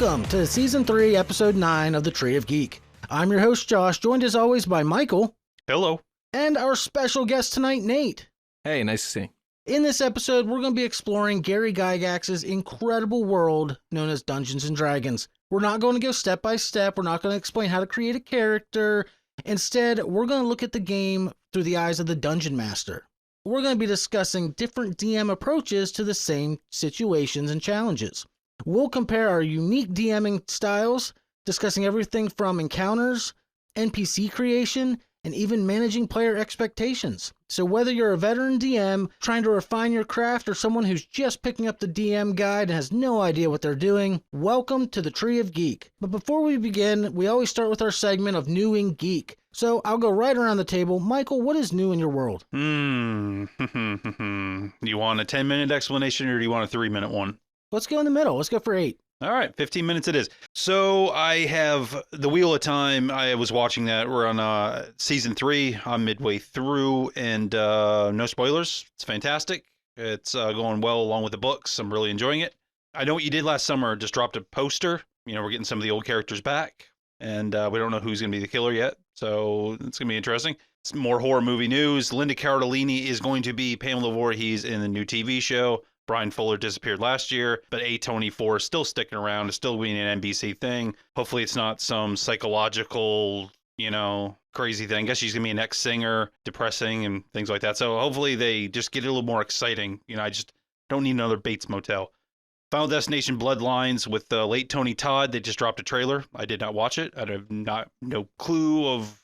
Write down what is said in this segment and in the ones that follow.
Welcome to Season 3, Episode 9 of the Tree of Geek. I'm your host, Josh, joined as always by Michael. Hello. And our special guest tonight, Nate. Hey, nice to see you. In this episode, we're going to be exploring Gary Gygax's incredible world known as Dungeons & Dragons. We're not going to go step by step. We're not going to explain how to create a character. Instead, we're going to look at the game through the eyes of the Dungeon Master. We're going to be discussing different DM approaches to the same situations and challenges. We'll compare our unique DMing styles, discussing everything from encounters, NPC creation, and even managing player expectations. So whether you're a veteran DM trying to refine your craft or someone who's just picking up the DM guide and has no idea what they're doing, welcome to the Tree of Geek. But before we begin, we always start with our segment of New in Geek. So I'll go right around the table. Michael, what is new in your world? You want a 10-minute explanation or do you want a 3-minute one? Let's go in the middle. Let's go for 8. All right, 15 minutes it is. So I have The Wheel of Time. I was watching that. We're on Season 3. I'm midway through, and no spoilers. It's fantastic. It's going well along with the books. I'm really enjoying it. I Know What You Did Last Summer just dropped a poster. You know, we're getting some of the old characters back, and we don't know who's going to be the killer yet, so it's going to be interesting. It's more horror movie news. Linda Cardellini is going to be Pamela Voorhees in the new TV show. Brian Fuller disappeared last year, but A24 is still sticking around. It's still being an NBC thing. Hopefully it's not some psychological, crazy thing. I guess she's going to be an ex-singer, depressing, and things like that. So hopefully they just get it a little more exciting. I just don't need another Bates Motel. Final Destination Bloodlines with the late Tony Todd. They just dropped a trailer. I did not watch it. I have no clue of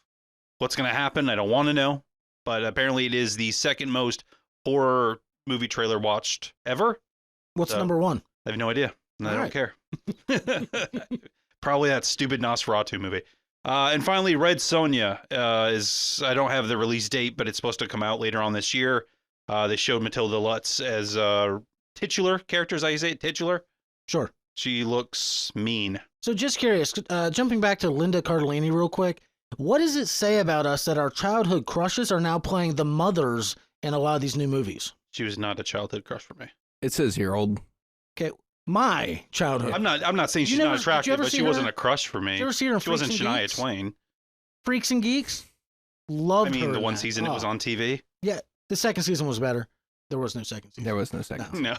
what's going to happen. I don't want to know. But apparently it is the second most horror movie trailer watched ever. What's number 1? I have no idea. I don't care. Probably that stupid Nosferatu movie. And finally, Red Sonja is, I don't have the release date, but it's supposed to come out later on this year. They showed Matilda Lutz as titular characters. I say it, titular. Sure. She looks mean. So just curious, jumping back to Linda Cardellini real quick, what does it say about us that our childhood crushes are now playing the mothers in a lot of these new movies? She was not a childhood crush for me. It says you're old. Okay, my childhood. I'm not saying she's not attractive, but she wasn't a crush for me. Did you ever see her in She wasn't Freaks and Shania Geeks? Twain. Freaks and Geeks? Loved her. I mean, the in one that. season it was on TV. Yeah, the second season was better. There was no second season. There was no second. No.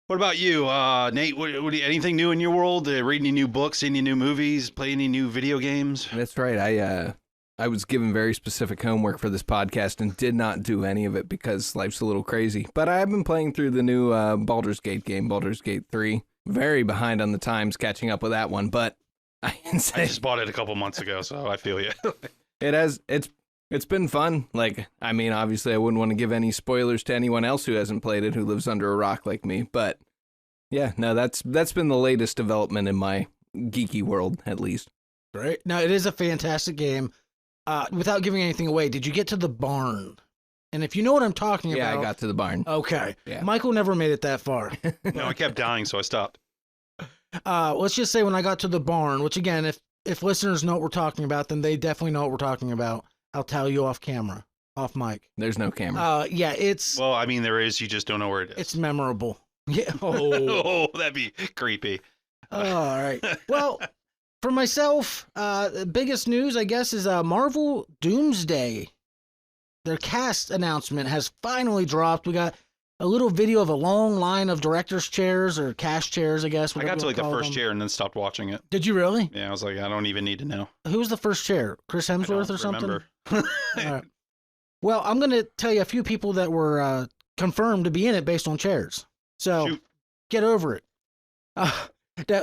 What about you, Nate? What anything new in your world? Read any new books, any new movies, play any new video games? That's right. I was given very specific homework for this podcast and did not do any of it because life's a little crazy. But I have been playing through the new Baldur's Gate game, Baldur's Gate 3. Very behind on the times catching up with that one, but I can say I just bought it a couple months ago, so I feel you. It's been fun. Obviously I wouldn't want to give any spoilers to anyone else who hasn't played it, who lives under a rock like me. But yeah, no, that's been the latest development in my geeky world, at least. Right. Now, it is a fantastic game. Without giving anything away, did you get to the barn? And if you know what I'm talking about... Yeah, I got to the barn. Okay. Yeah. Michael never made it that far. No, I kept dying, so I stopped. Let's just say when I got to the barn, which again, if listeners know what we're talking about, then they definitely know what we're talking about. I'll tell you off camera, off mic. There's no camera. Yeah, it's... Well, I mean, there is. You just don't know where it is. It's memorable. Yeah. Oh, that'd be creepy. All right. Well... For myself, the biggest news, I guess, is Marvel Doomsday. Their cast announcement has finally dropped. We got a little video of a long line of director's chairs or cast chairs, I guess. I got to the first chair and then stopped watching it. Did you really? Yeah, I was like, I don't even need to know. Who was the first chair? Chris Hemsworth or something? Remember. All right. Well, I'm going to tell you a few people that were confirmed to be in it based on chairs. So Shoot. Get over it.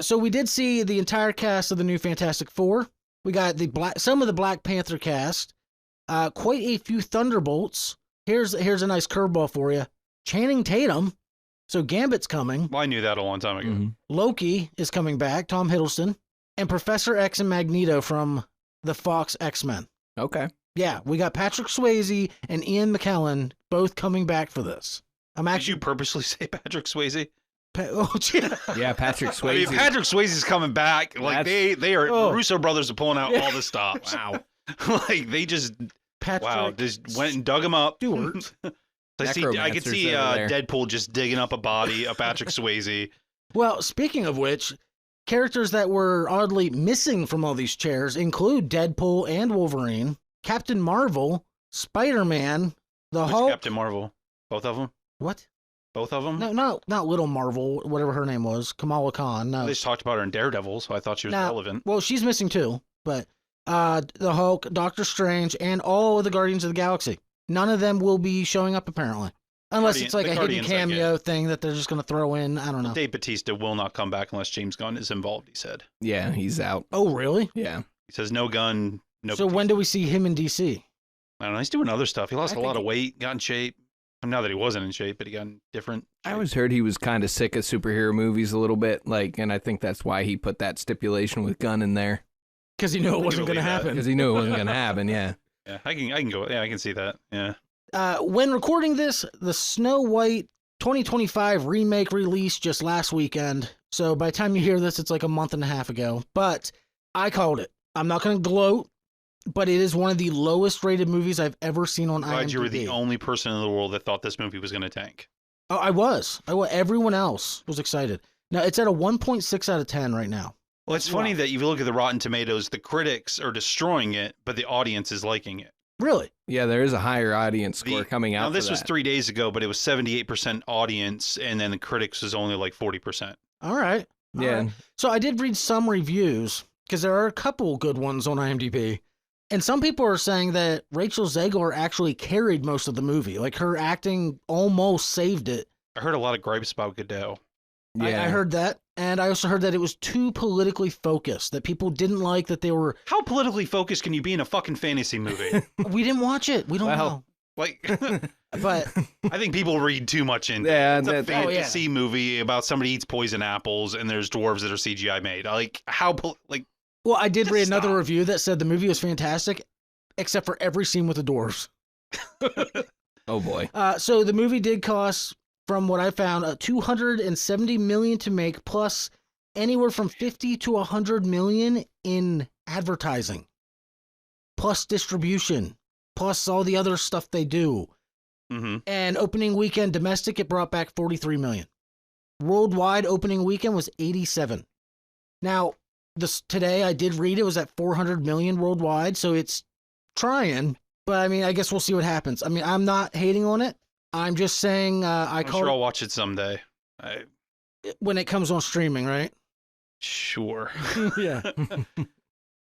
So we did see the entire cast of the new Fantastic Four. We got some of the Black Panther cast, quite a few Thunderbolts. Here's a nice curveball for you. Channing Tatum. So Gambit's coming. Well, I knew that a long time ago. Mm-hmm. Loki is coming back. Tom Hiddleston. And Professor X and Magneto from the Fox X-Men. Okay. Yeah, we got Patrick Swayze and Ian McKellen both coming back for this. Did you purposely say Patrick Swayze? Yeah, Patrick Swayze. I mean, Patrick Swayze's coming back. Like they are Russo brothers are pulling out all the stops. Wow. Like they just Patrick just went and dug him up. Stewart. I could see Deadpool just digging up a body of Patrick Swayze. Well, speaking of which, Characters that were oddly missing from all these chairs include Deadpool and Wolverine, Captain Marvel, Spider-Man, the Which Hulk. Captain Marvel? Both of them? What? Both of them? No, not Little Marvel, whatever her name was, Kamala Khan. No. They just talked about her in Daredevil, so I thought she was relevant. Well, she's missing too, but the Hulk, Doctor Strange, and all of the Guardians of the Galaxy. None of them will be showing up apparently, unless it's like a hidden cameo thing that they're just going to throw in. I don't know. Dave Bautista will not come back unless James Gunn is involved. He said. Yeah, he's out. Oh, really? Yeah. He says no Gunn, no. So when do we see him in DC? I don't know. He's doing other stuff. He lost a lot of weight, got in shape. Not that he wasn't in shape, but he got in different. I always heard he was kind of sick of superhero movies a little bit, and I think that's why he put that stipulation with Gunn in there. Because he knew it wasn't going to happen. Because he knew it wasn't going to happen. Yeah. Yeah, I can go. Yeah, I can see that. Yeah. When recording this, the Snow White 2025 remake released just last weekend. So by the time you hear this, it's like a month and a half ago. But I called it. I'm not going to gloat, but it is one of the lowest rated movies I've ever seen on IMDb. Glad you were the only person in the world that thought this movie was going to tank. Oh, I was. Everyone else was excited. Now, it's at a 1.6 out of 10 right now. Well, it's funny that if you look at the Rotten Tomatoes, the critics are destroying it, but the audience is liking it. Really? Yeah, there is a higher audience score coming out. Now, this was 3 days ago, but it was 78% audience, and then the critics was only like 40%. All right. Yeah. Right. So I did read some reviews, because there are a couple good ones on IMDb. And some people are saying that Rachel Zegler actually carried most of the movie. Like, her acting almost saved it. I heard a lot of gripes about Godot. Yeah. I heard that. And I also heard that it was too politically focused, that people didn't like that they were... How politically focused can you be in a fucking fantasy movie? We didn't watch it. We don't know. Like, but I think people read too much into Yeah, it. It's a fantasy movie about somebody eats poison apples and there's dwarves that are CGI made. Like, Well, I did read another stop. review that said the movie was fantastic, except for every scene with the dwarves. Oh, boy. So the movie did cost, from what I found, $270 million to make, plus anywhere from 50 to 100 million in advertising, plus distribution, plus all the other stuff they do. Mm-hmm. And opening weekend domestic, it brought back 43 million. Worldwide opening weekend was 87. Now, today I did read it was at 400 million worldwide, so it's trying. But I mean, I guess we'll see what happens. I mean, I'm not hating on it. I'm just saying I'm sure I'll watch it someday. When it comes on streaming, right? Sure. Yeah.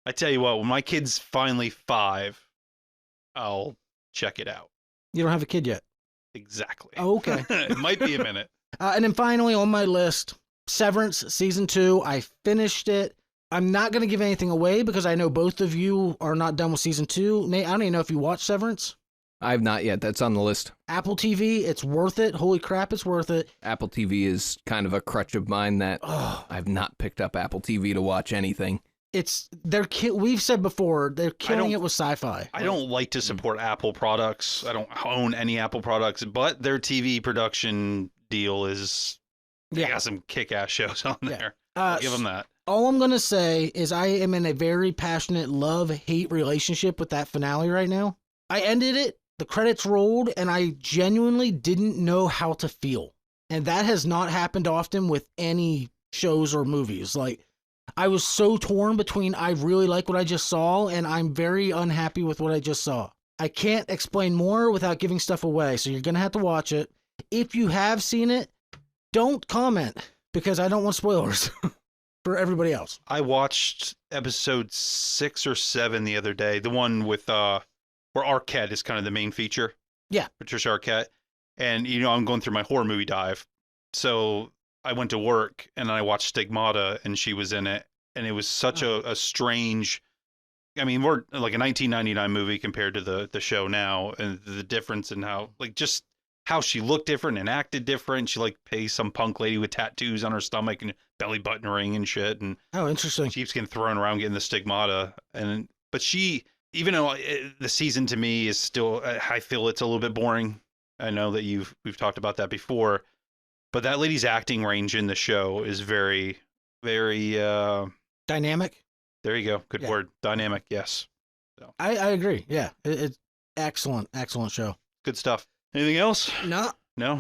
I tell you what, when my kid's finally 5, I'll check it out. You don't have a kid yet. Exactly. Oh, okay. It might be a minute. And then finally on my list, Severance Season 2. I finished it. I'm not going to give anything away because I know both of you are not done with Season 2. Nate, I don't even know if you watched Severance. I have not yet. That's on the list. Apple TV, it's worth it. Holy crap, it's worth it. Apple TV is kind of a crutch of mine that I've not picked up Apple TV to watch anything. We've said before, they're killing it with sci-fi. I don't like to support Apple products. I don't own any Apple products, but their TV production deal is, they got some kick-ass shows on there. I'll give them that. All I'm going to say is I am in a very passionate love-hate relationship with that finale right now. I ended it, the credits rolled, and I genuinely didn't know how to feel. And that has not happened often with any shows or movies. Like, I was so torn between I really like what I just saw and I'm very unhappy with what I just saw. I can't explain more without giving stuff away, so you're going to have to watch it. If you have seen it, don't comment because I don't want spoilers for everybody else. I watched episode 6 or 7 the other day, the one with where Arquette is kind of the main feature. Yeah. Patricia Arquette. And, I'm going through my horror movie dive. So I went to work and I watched Stigmata and she was in it. And it was such a strange, we're like a 1999 movie compared to the show now. And the difference in how she looked different and acted different. She pays some punk lady with tattoos on her stomach and belly button ring and shit. And interesting. She keeps getting thrown around getting the Stigmata. But she, even though the season to me is still, I feel it's a little bit boring. I know that we've talked about that before, but that lady's acting range in the show is very, very dynamic. There you go. Good word. Dynamic. Yes. So. I agree. Yeah. It's excellent show. Good stuff. Anything else? No.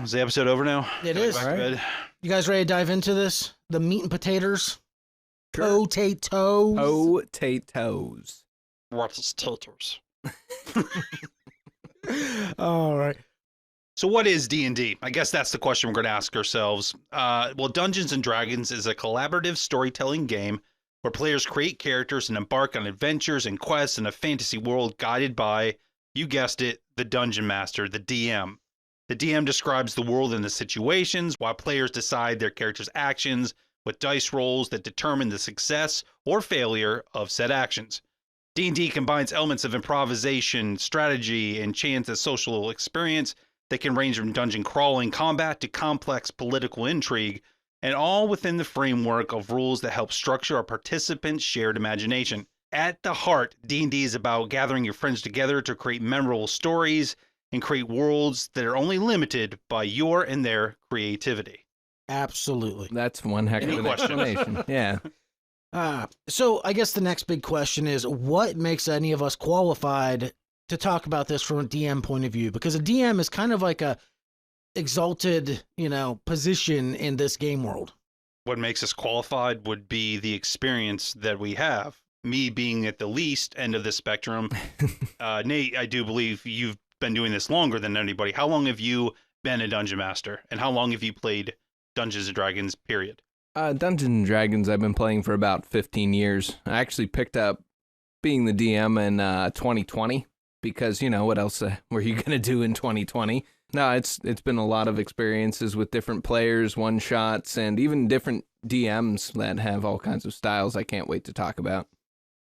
Is the episode over now? It is. All right. You guys ready to dive into this? The meat and potatoes? Potatoes. Potatoes. What is taters? All right. So what is D&D? I guess that's the question we're going to ask ourselves. Well, Dungeons & Dragons is a collaborative storytelling game where players create characters and embark on adventures and quests in a fantasy world guided by, you guessed it, the Dungeon Master, the DM. The DM describes the world and the situations, while players decide their character's actions with dice rolls that determine the success or failure of said actions. D&D combines elements of improvisation, strategy, and chance as social experience that can range from dungeon crawling combat to complex political intrigue, and all within the framework of rules that help structure our participants' shared imagination. At the heart, D&D is about gathering your friends together to create memorable stories and create worlds that are only limited by your and their creativity. Absolutely. That's one heck of Any an questions? explanation. Yeah. So I guess the next big question is, what makes any of us qualified to talk about this from a DM point of view? Because a DM is kind of like a exalted, position in this game world. What makes us qualified would be the experience that we have. Me being at the least end of the spectrum. Nate, I do believe you've been doing this longer than anybody. How long have you been a Dungeon Master? And how long have you played Dungeons & Dragons, period? Dungeons & Dragons I've been playing for about 15 years. I actually picked up being the DM in 2020 because, what else were you going to do in 2020? No, it's been a lot of experiences with different players, one-shots, and even different DMs that have all kinds of styles I can't wait to talk about.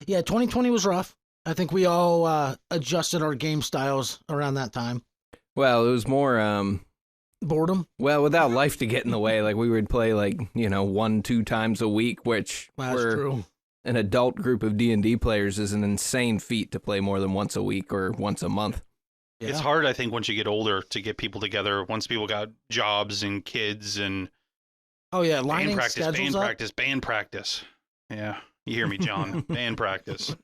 Yeah, 2020 was rough. I think we all adjusted our game styles around that time. Well, it was more... Boredom? Well, without life to get in the way, like we would play 1-2 times a week, which Well, that's true. An adult group of D&D players is an insane feat to play more than once a week or once a month. Yeah. It's hard, I think, once you get older to get people together. Once people got jobs and kids and Oh yeah, band lining practice, schedules up. band practice. Yeah, you hear me, John. Band practice.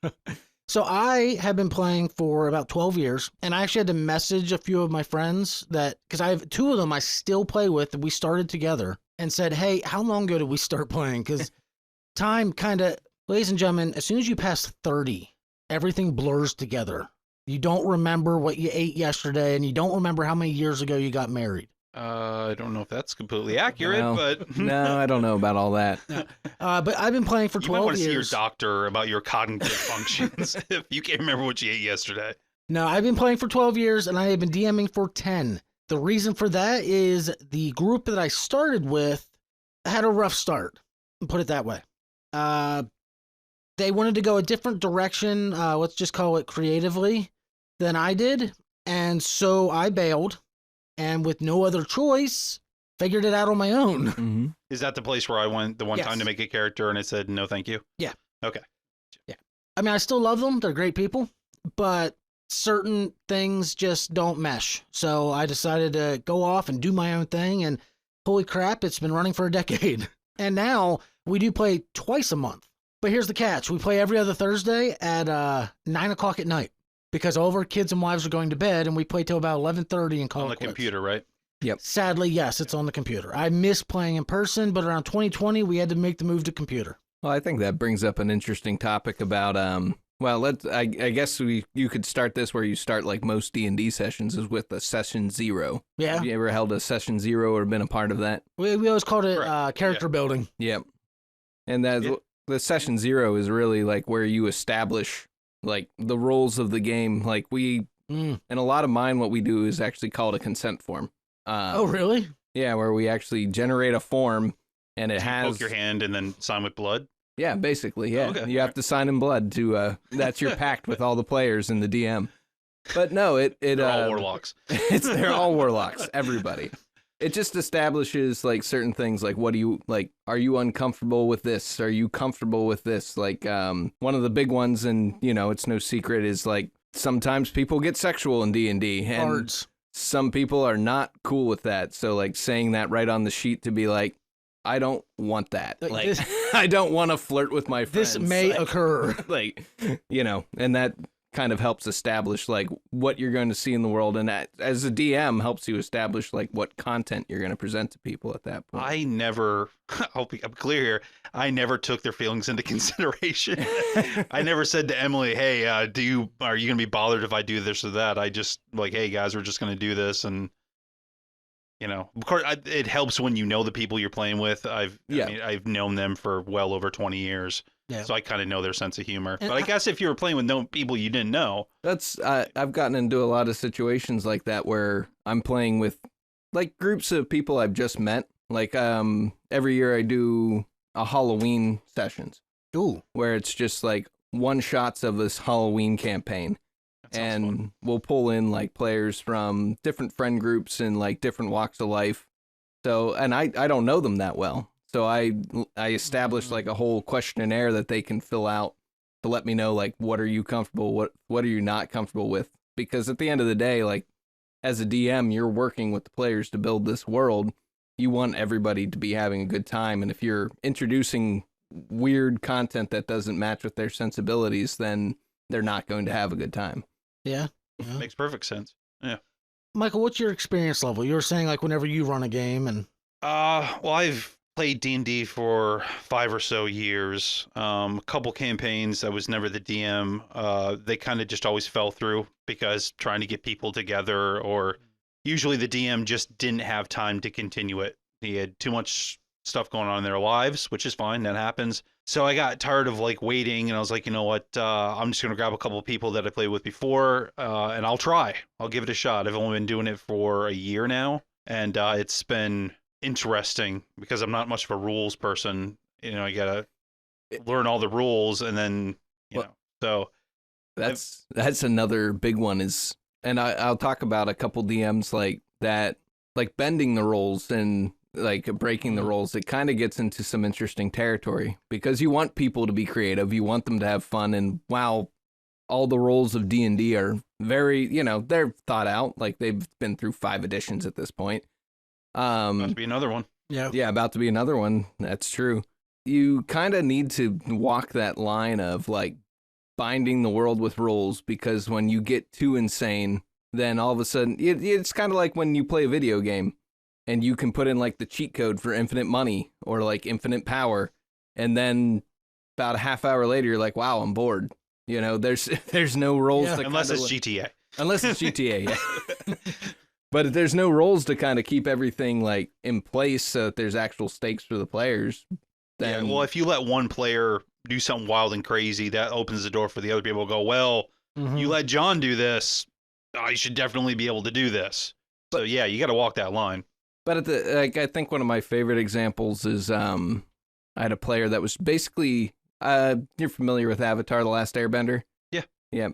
So I have been playing for about 12 years, and I actually had to message a few of my friends because I have 2 of them I still play with, and we started together, and said, hey, how long ago did we start playing? Because time ladies and gentlemen, as soon as you pass 30, everything blurs together. You don't remember what you ate yesterday, and you don't remember how many years ago you got married. I don't know if that's completely accurate, No. but No, I don't know about all that. But I've been playing for you might 12 want to see your years. doctor about your cognitive functions if you can't remember what you ate yesterday. No, I've been playing for 12 years, and I have been DMing for 10. The reason for that is the group that I started with had a rough start, put it that way. They wanted to go a different direction, let's just call it creatively, than I did, and so I bailed, and with no other choice, figured it out on my own. Mm-hmm. Is that the place where I went the one Yes. time to make a character and it said, no, thank you? Yeah. Okay. I mean, I still love them. They're great people, but certain things just don't mesh. So I decided to go off and do my own thing, and holy crap, it's been running for a decade. And now we do play twice a month. But here's the catch. We play every other Thursday at 9 o'clock at night because all of our kids and wives are going to bed, and we play till about 11:30 and call On it the quits. computer, right? Yep. Sadly, yes, it's on the computer. I miss playing in person, but around 2020, we had to make the move to computer. Well, I think that brings up an interesting topic about I guess you could start this where you start like most D&D sessions is with a session 0. Yeah, Have you ever held a session 0 or been a part of that? we always called it Correct. character building. Yep. And that Yeah. the session 0 is really like where you establish like the rules of the game. Like in a lot of mine, what we do is actually called a consent form. Oh, really? Yeah, where we actually generate a form and it Do you has poke your hand and then sign with blood? Yeah, basically, yeah. Okay. You have to sign in blood to that's your pact with all the players in the DM. But no, it They're all warlocks. they're all warlocks, everybody. It just establishes like certain things like what do you like, are you uncomfortable with this? Are you comfortable with this? Like one of the big ones, and it's no secret, is like sometimes people get sexual in D&D and Cards. some people are not cool with that. So like saying that right on the sheet to be like, I don't want that. Like, Like, I don't want to flirt with my friends. This may Like, occur. like, and that kind of helps establish like what you're going to see in the world, and that, as a DM, helps you establish like what content you're going to present to people at that point. I never, I'm clear here, I never took their feelings into consideration. I never said to Emily, hey, are you going to be bothered if I do this or that? I just like, hey guys, we're just going to do this. And, you know, of course it helps when you know the people you're playing with. I mean, I've known them for well over 20 years. Yeah. So I kind of know their sense of humor. And but I guess if you were playing with people you didn't know. That's, I've gotten into a lot of situations like that where I'm playing with like groups of people I've just met. Like every year I do a Halloween sessions. Ooh. Where it's just like one shots of this Halloween campaign. And we'll pull in like players from different friend groups and like different walks of life. So, and I don't know them that well. So I established like a whole questionnaire that they can fill out to let me know like what are you comfortable, what are you not comfortable with? Because at the end of the day, like as a DM, you're working with the players to build this world. You want everybody to be having a good time, and if you're introducing weird content that doesn't match with their sensibilities, then they're not going to have a good time. Yeah. Makes perfect sense. Yeah. Michael, what's your experience level? You were saying like whenever you run a game and well, I've played D&D for 5 or so years. A couple campaigns, I was never the DM. They kind of just always fell through because trying to get people together, or usually the DM just didn't have time to continue it. He had too much stuff going on in their lives, which is fine. That happens. So I got tired of like waiting, and I was like, you know what? I'm just going to grab a couple of people that I played with before, and I'll try. I'll give it a shot. I've only been doing it for a year now, and it's been interesting because I'm not much of a rules person. You know, I gotta learn all the rules, and then you know. So that's another big one is, and I'll talk about a couple DMs like that, like bending the rules and like breaking the rules. It kind of gets into some interesting territory because you want people to be creative, you want them to have fun, and wow, all the rules of D&D are very, you know, they're thought out. Like they've been through 5 editions at this point. About to be another one. Yeah, about to be another one. That's true. You kind of need to walk that line of like binding the world with rules, because when you get too insane, then all of a sudden it's kind of like when you play a video game and you can put in like the cheat code for infinite money or like infinite power, and then about a half hour later you're like, wow, I'm bored. You know, there's no rules to unless it's GTA. Unless it's GTA, yeah. But there's no rules to kind of keep everything like in place so that there's actual stakes for the players. Then... Yeah, well, if you let one player do something wild and crazy, that opens the door for the other people to go, well, you let John do this, I should definitely be able to do this. So yeah, you got to walk that line. But I think one of my favorite examples is I had a player that was basically, you're familiar with Avatar: The Last Airbender? Yeah. Yeah.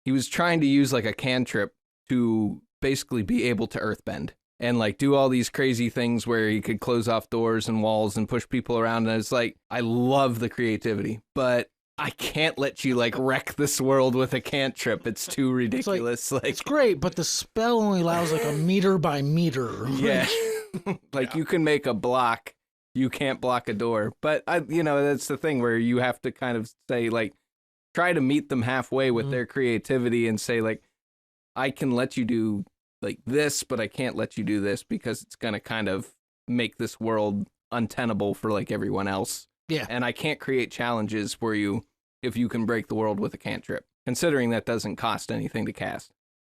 He was trying to use like a cantrip to basically be able to earthbend and like do all these crazy things where he could close off doors and walls and push people around. And it's like, I love the creativity, but I can't let you like wreck this world with a cantrip. It's too ridiculous. It's great, but the spell only allows like a meter by meter. Yeah. Like you can make a block, you can't block a door. But that's the thing where you have to kind of say like, try to meet them halfway with their creativity and say like, I can let you do like this, but I can't let you do this because it's going to kind of make this world untenable for like everyone else. Yeah. And I can't create challenges for you if you can break the world with a cantrip, considering that doesn't cost anything to cast.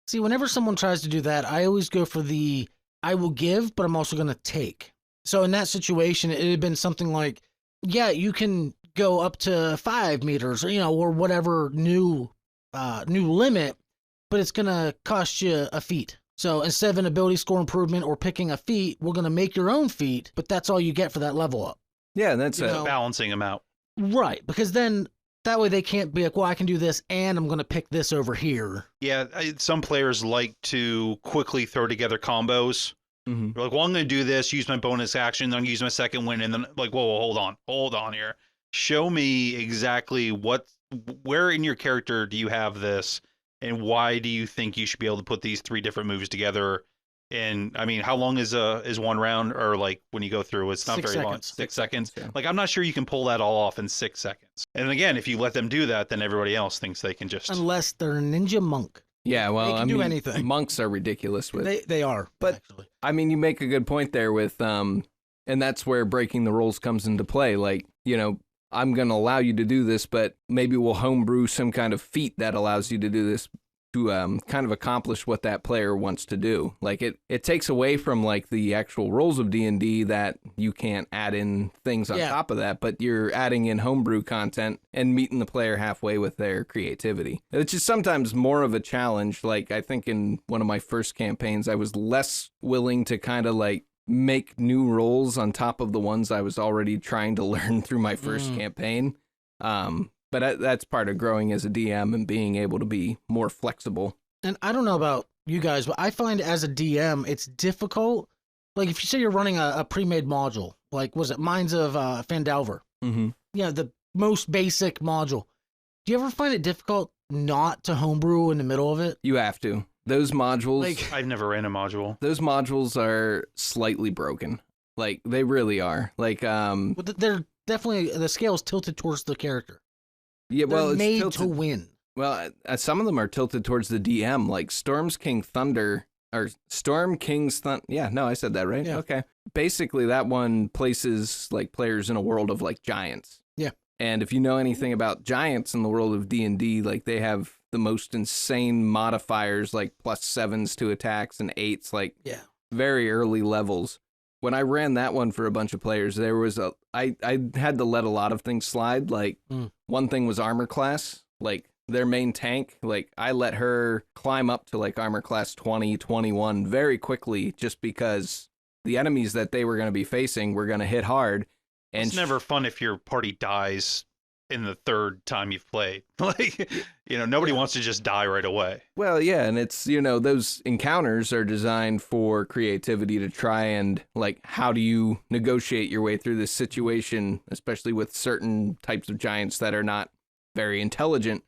See, whenever someone tries to do that, I always go for the, I will give, but I'm also going to take. So in that situation, it had been something like, yeah, you can go up to 5 meters or, or whatever new limit, but it's going to cost you a feat. So instead of an ability score improvement or picking a feat, we're going to make your own feat, but that's all you get for that level up. Yeah, that's balancing them out. Right, because then that way they can't be like, well, I can do this and I'm going to pick this over here. Yeah, some players like to quickly throw together combos. Mm-hmm. They're like, well, I'm going to do this, use my bonus action, then use my second win, and then like, whoa, hold on here. Show me exactly where in your character do you have this, and why do you think you should be able to put these 3 different moves together And I mean, how long is one round, or like when you go through? It's not 6 very long. seconds. 6 seconds. Yeah. Like I'm not sure you can pull that all off in 6 seconds. And again, if you let them do that, then everybody else thinks they can just. Unless they're a ninja monk. Yeah, well, They can do anything. Monks are ridiculous with. They are. But- actually. I mean, you make a good point there with, and that's where breaking the rules comes into play. Like, I'm going to allow you to do this, but maybe we'll homebrew some kind of feat that allows you to do this to kind of accomplish what that player wants to do. Like it takes away from like the actual rules of D&D that you can't add in things on top of that, but you're adding in homebrew content and meeting the player halfway with their creativity. It's just sometimes more of a challenge. Like I think in one of my first campaigns, I was less willing to kind of like make new roles on top of the ones I was already trying to learn through my first campaign. But that's part of growing as a DM and being able to be more flexible. And I don't know about you guys, but I find as a DM, it's difficult. Like if you say you're running a pre-made module, like was it Minds of Fandalver? Mm-hmm. Yeah, the most basic module. Do you ever find it difficult not to homebrew in the middle of it? You have to. Those modules, Like- I've never ran a module. those modules are slightly broken. Like they really are. Like But they're definitely, the scale is tilted towards the character. yeah, well, They're it's made tilted. to win. Well, some of them are tilted towards the DM, like Storm King's Thunder. Yeah, no, I said that right. Yeah. Okay. Basically, that one places like players in a world of like giants. Yeah. And if you know anything about giants in the world of D&D, like they have the most insane modifiers, like +7s to attacks and 8s, like very early levels. When I ran that one for a bunch of players, there was I had to let a lot of things slide. Like one thing was armor class, like their main tank. Like I let her climb up to like armor class 20, 21 very quickly, just because the enemies that they were going to be facing were going to hit hard. And It's never fun if your party dies in the third time you've played. Like, nobody wants to just die right away. Well, yeah, and it's, those encounters are designed for creativity to try and, like, how do you negotiate your way through this situation, especially with certain types of giants that are not very intelligent.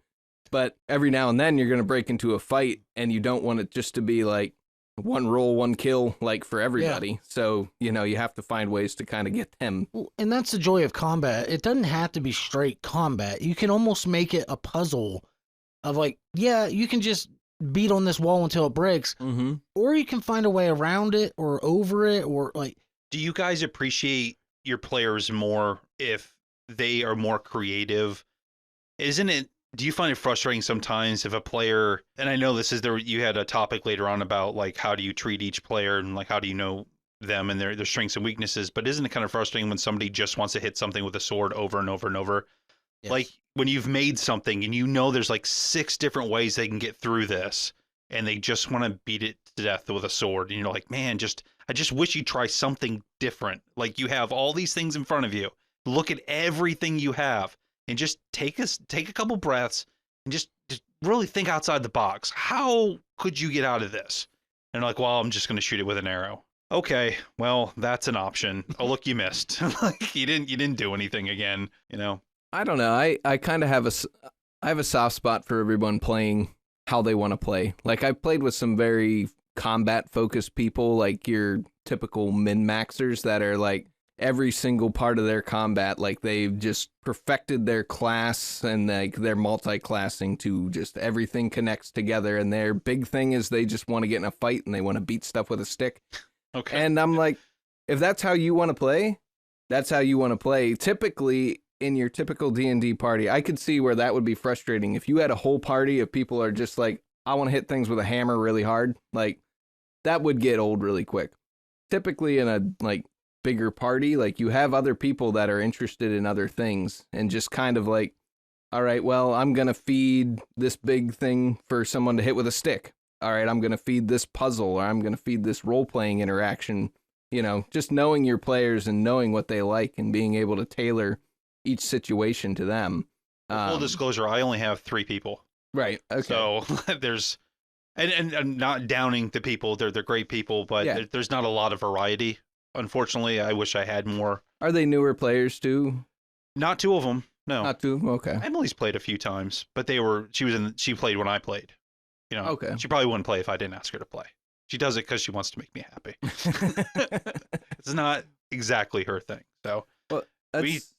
But every now and then you're going to break into a fight, and you don't want it just to be, like, one roll, one kill, like, for everybody. Yeah. So, you have to find ways to kind of get them. Well, and that's the joy of combat. It doesn't have to be straight combat. You can almost make it a puzzle of like, you can just beat on this wall until it breaks, or you can find a way around it or over it, or like. Do you guys appreciate your players more if they are more creative? Isn't it? Do you find it frustrating sometimes if a player, and I know this is there, you had a topic later on about like how do you treat each player and like how do you know them and their strengths and weaknesses, but isn't it kind of frustrating when somebody just wants to hit something with a sword over and over and over? Yes. Like when you've made something and there's like 6 different ways they can get through this and they just want to beat it to death with a sword, and you're like, man, I just wish you'd try something different. Like you have all these things in front of you, look at everything you have. And just take a couple breaths and just really think outside the box. How could you get out of this? And like, well, I'm just going to shoot it with an arrow. Okay, well, that's an option. Oh, look, you missed. Like you didn't do anything again. I don't know. I kind of have a soft spot for everyone playing how they want to play. Like I've played with some very combat focused people, like your typical min-maxers that are like. Every single part of their combat, like they've just perfected their class and like they're multi-classing to just everything connects together, and their big thing is they just want to get in a fight and they want to beat stuff with a stick. Okay. And I'm like, if that's how you want to play, that's how you want to play. Typically in your typical D&D party, I could see where that would be frustrating. If you had a whole party of people are just like, I want to hit things with a hammer really hard, like that would get old really quick. Typically in a like bigger party, like you have other people that are interested in other things and just kind of like, all right, well, I'm going to feed this big thing for someone to hit with a stick. All right, I'm going to feed this puzzle, or I'm going to feed this role-playing interaction. Just knowing your players and knowing what they like and being able to tailor each situation to them. Full disclosure, I only have 3 people. Right. Okay. So there's, and not downing the people. They're great people, but there's not a lot of variety. Unfortunately, I wish I had more. Are they newer players too? Not 2 of them. No. Not 2. Okay. Emily's played a few times, but she played when I played. Okay. She probably wouldn't play if I didn't ask her to play. She does it because she wants to make me happy. It's not exactly her thing. So Well,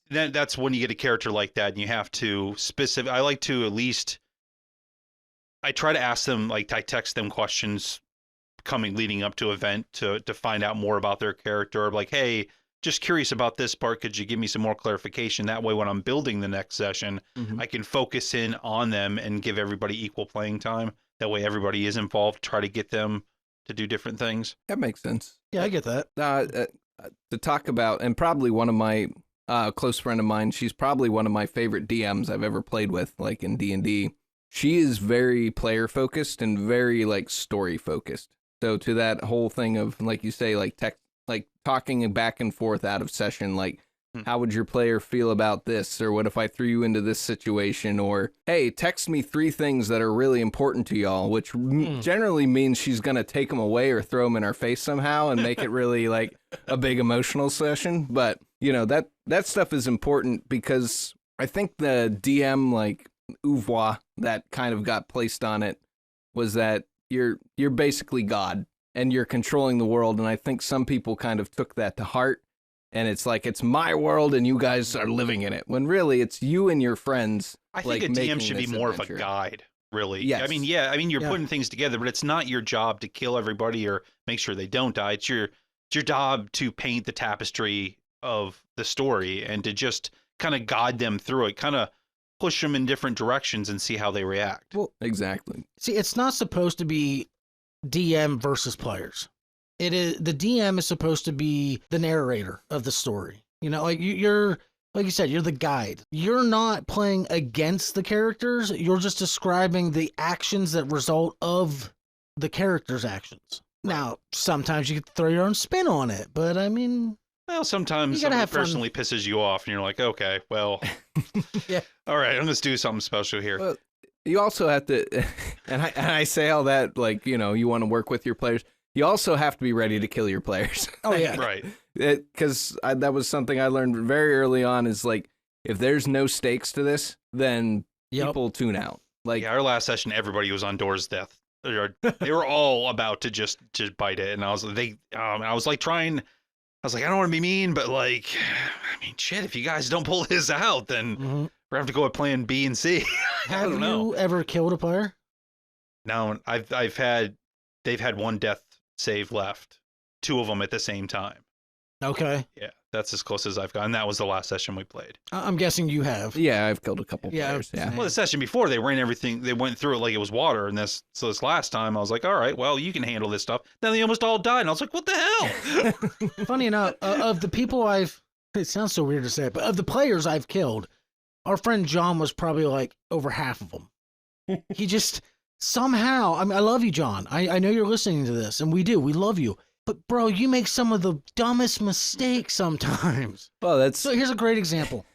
that's when you get a character like that, and you have to I like to at least. I try to ask them, like I text them questions leading up to event to find out more about their character. Like, hey, just curious about this part. Could you give me some more clarification? That way, when I'm building the next session, I can focus in on them and give everybody equal playing time. That way, everybody is involved. Try to get them to do different things. That makes sense. Yeah, I get that. To talk about, and probably one of my close friend of mine, she's probably one of my favorite DMs I've ever played with, like in D&D. She is very player focused and very like story focused. So to that whole thing of, like you say, like talking back and forth out of session, like how would your player feel about this? Or what if I threw you into this situation? Or, hey, text me 3 things that are really important to y'all, which generally means she's going to take them away or throw them in our face somehow and make it really like a big emotional session. But, you know, that stuff is important because I think the DM like oeuvre that kind of got placed on it was that you're basically God and you're controlling the world. And I think some people kind of took that to heart. And it's like, it's my world and you guys are living in it. When really it's you and your friends. I think a DM should be more of a guide, really. Yes. I mean, you're putting things together, but it's not your job to kill everybody or make sure they don't die. It's your job to paint the tapestry of the story and to just kind of guide them through it, kind of push them in different directions and see how they react. Well, exactly. See, it's not supposed to be DM versus players. It is, the DM is supposed to be the narrator of the story. You know, like you're, like you said, you're the guide. You're not playing against the characters. You're just describing the actions that result of the character's actions. Now, sometimes you could throw your own spin on it, but I mean, well, sometimes somebody personally pisses you off and you're like, okay, well, yeah, all right, I'm going to do something special here. Well, you also have to, and I say all that, like, you know, you want to work with your players. You also have to be ready to kill your players. Oh, yeah. Right. Because that was something I learned very early on is like, if there's no stakes to this, then people tune out. Like, yeah, our last session, everybody was on Door's death. They were all about to just bite it. And I was like, I don't want to be mean, but like, I mean, shit, if you guys don't pull this out, then we're going to have to go with plan B and C. Have you ever killed a player? No, they've had one death save left, 2 of them at the same time. Okay. Yeah, that's as close as I've gotten. That was the last session we played. I'm guessing you have. Yeah, I've killed a couple players. Yeah. Well, the session before they went through it like it was water, and this last time I was like, all right, well, you can handle this stuff. Then they almost all died, and I was like, what the hell? Funny enough, of the people it sounds so weird to say it, but of the players I've killed, our friend John was probably like over half of them. He just somehow, I mean, I love you, John. I know you're listening to this, and we love you. But bro, you make some of the dumbest mistakes sometimes. Well, so here's a great example.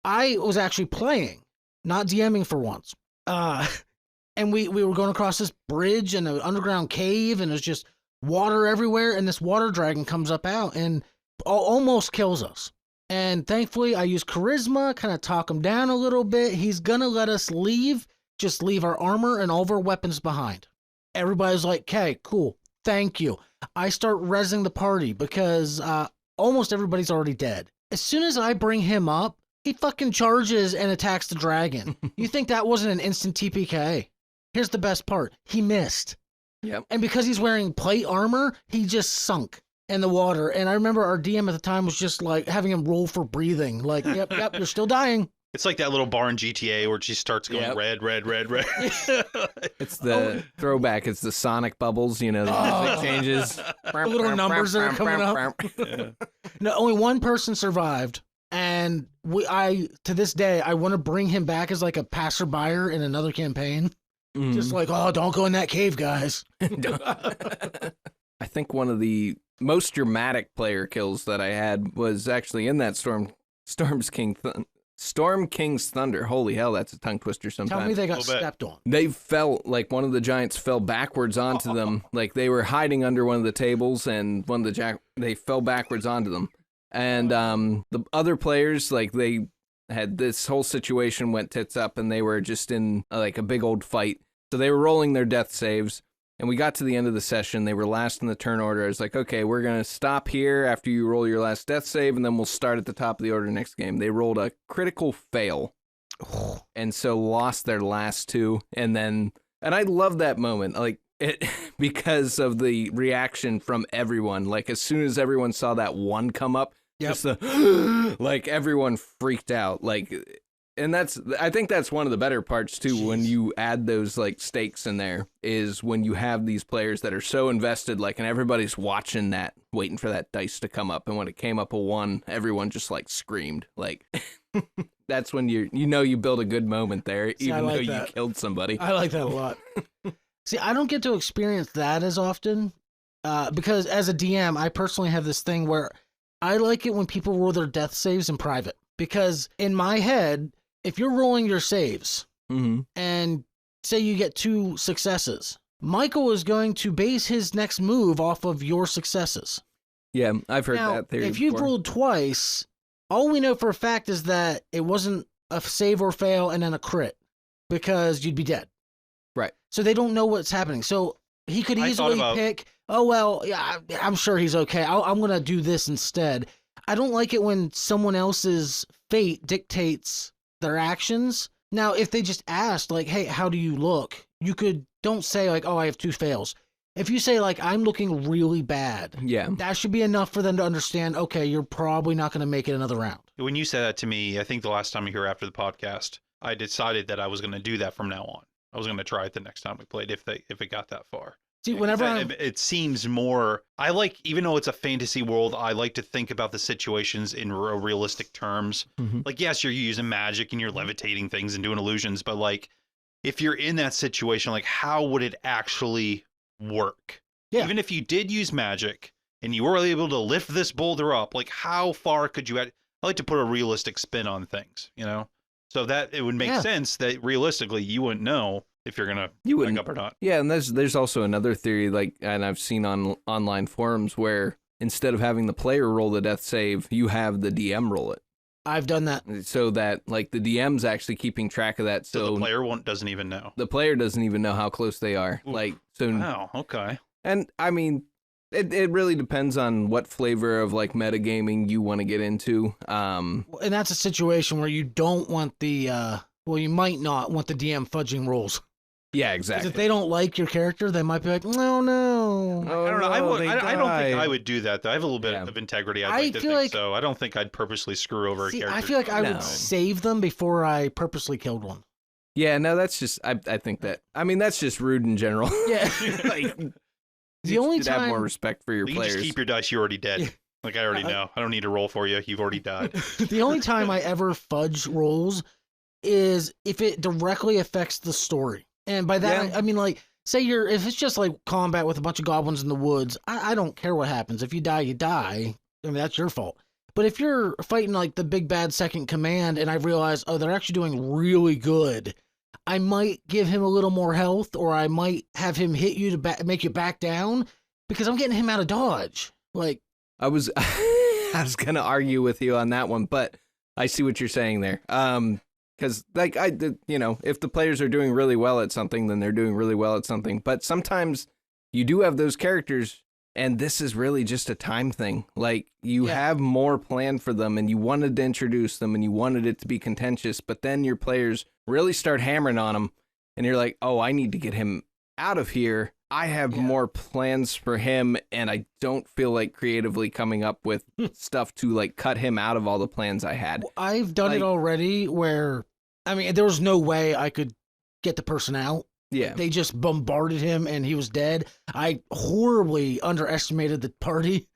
I was actually playing, not DMing for once. And we were going across this bridge in an underground cave, and there's just water everywhere, and this water dragon comes up out and almost kills us. And thankfully, I use charisma, kind of talk him down a little bit. He's gonna let us leave, just leave our armor and all of our weapons behind. Everybody's like, okay, cool, thank you. I start rezzing the party because almost everybody's already dead. As soon as I bring him up, he fucking charges and attacks the dragon. You think that wasn't an instant TPK? Here's the best part. He missed. Yep. And because he's wearing plate armor, he just sunk in the water. And I remember our DM at the time was just like having him roll for breathing. Like, yep, you're still dying. It's like that little bar in GTA where she starts going red. It's the throwback. It's the Sonic bubbles, you know, the music changes. The little numbers that are coming up. Yeah. No, only one person survived. And to this day, I want to bring him back as like a passerby in another campaign. Just like, oh, don't go in that cave, guys. I think one of the most dramatic player kills that I had was actually in that Storm King's Thunder. Holy hell, that's a tongue twister sometimes. Tell me they got stepped on. They fell, like one of the giants fell backwards onto them. Like they were hiding under one of the tables and they fell backwards onto them. And the other players, like they had this whole situation went tits up and they were just in like a big old fight. So they were rolling their death saves And we got to the end of the session. They were last in the turn order. I was like, okay, we're going to stop here after you roll your last death save, and then we'll start at the top of the order next game. They rolled a critical fail, and so lost their last two. And I love that moment, like it, because of the reaction from everyone. Like, as soon as everyone saw that one come up, just the, like, everyone freaked out. Like, and I think that's one of the better parts too. When you add those like stakes in there, is when you have these players that are so invested, like, and everybody's watching that, waiting for that dice to come up. And when it came up a 1, everyone just like screamed. Like, that's when you build a good moment there, even though you killed somebody. I like that a lot. See, I don't get to experience that as often because as a DM, I personally have this thing where I like it when people roll their death saves in private, because in my head, if you're rolling your saves and say you get 2 successes, Michael is going to base his next move off of your successes. Yeah, I've heard that theory if you've rolled twice, all we know for a fact is that it wasn't a save or fail and then a crit, because you'd be dead. Right. So they don't know what's happening. So he could easily pick, oh, well, yeah, I'm sure he's okay. I'm going to do this instead. I don't like it when someone else's fate dictates their actions. Now, if they just asked, like, hey, how do you look? Don't say, like, oh, I have 2 fails. If you say, like, I'm looking really bad, that should be enough for them to understand, okay, you're probably not going to make it another round. When you said that to me, I think the last time you were after the podcast, I decided that I was going to do that from now on. I was going to try it the next time we played if it got that far. See, whenever it seems more, even though it's a fantasy world, I like to think about the situations in realistic terms. Like, yes, you're using magic and you're levitating things and doing illusions, but like, if you're in that situation, like, how would it actually work? Yeah. Even if you did use magic and you were able to lift this boulder up, like, how far could you I like to put a realistic spin on things, so that it would make sense that realistically you wouldn't know if you're gonna back up or not. Yeah, and there's also another theory, like, and I've seen on online forums where instead of having the player roll the death save, you have the DM roll it. I've done that. So that, like, the DM's actually keeping track of that. So the player doesn't even know. The player doesn't even know how close they are. Oof. Like, so. Wow. Okay. And I mean, it really depends on what flavor of like metagaming you want to get into. And that's a situation where you don't want you might not want the DM fudging rolls. Yeah, exactly. If they don't like your character, they might be like, no. I don't know. I don't think I would do that, though. I have a little bit of integrity. So I don't think I'd purposely screw over a character. I feel like I would save them before I purposely killed one. Yeah, no, that's just, I think that's just rude in general. Yeah. Like, the only time have more respect for your players. Just keep your dice. You're already dead. Yeah. Like, I already know. I don't need to roll for you. You've already died. The only time I ever fudge rolls is if it directly affects the story. And by that, I mean, like, say if it's just like combat with a bunch of goblins in the woods, I don't care what happens. If you die, you die. I mean, that's your fault. But if you're fighting like the big bad second command and I realize, oh, they're actually doing really good, I might give him a little more health, or I might have him hit you to make you back down because I'm getting him out of dodge. Like, I was going to argue with you on that one, but I see what you're saying there. Because, like, if the players are doing really well at something, then they're doing really well at something. But sometimes you do have those characters, and this is really just a time thing. Like, you have more planned for them, and you wanted to introduce them, and you wanted it to be contentious, but then your players really start hammering on them, and you're like, oh, I need to get him out of here. I have more plans for him, and I don't feel like creatively coming up with stuff to, like, cut him out of all the plans I had. Well, I've done it already where, I mean, there was no way I could get the person out. Yeah. They just bombarded him and he was dead. I horribly underestimated the party.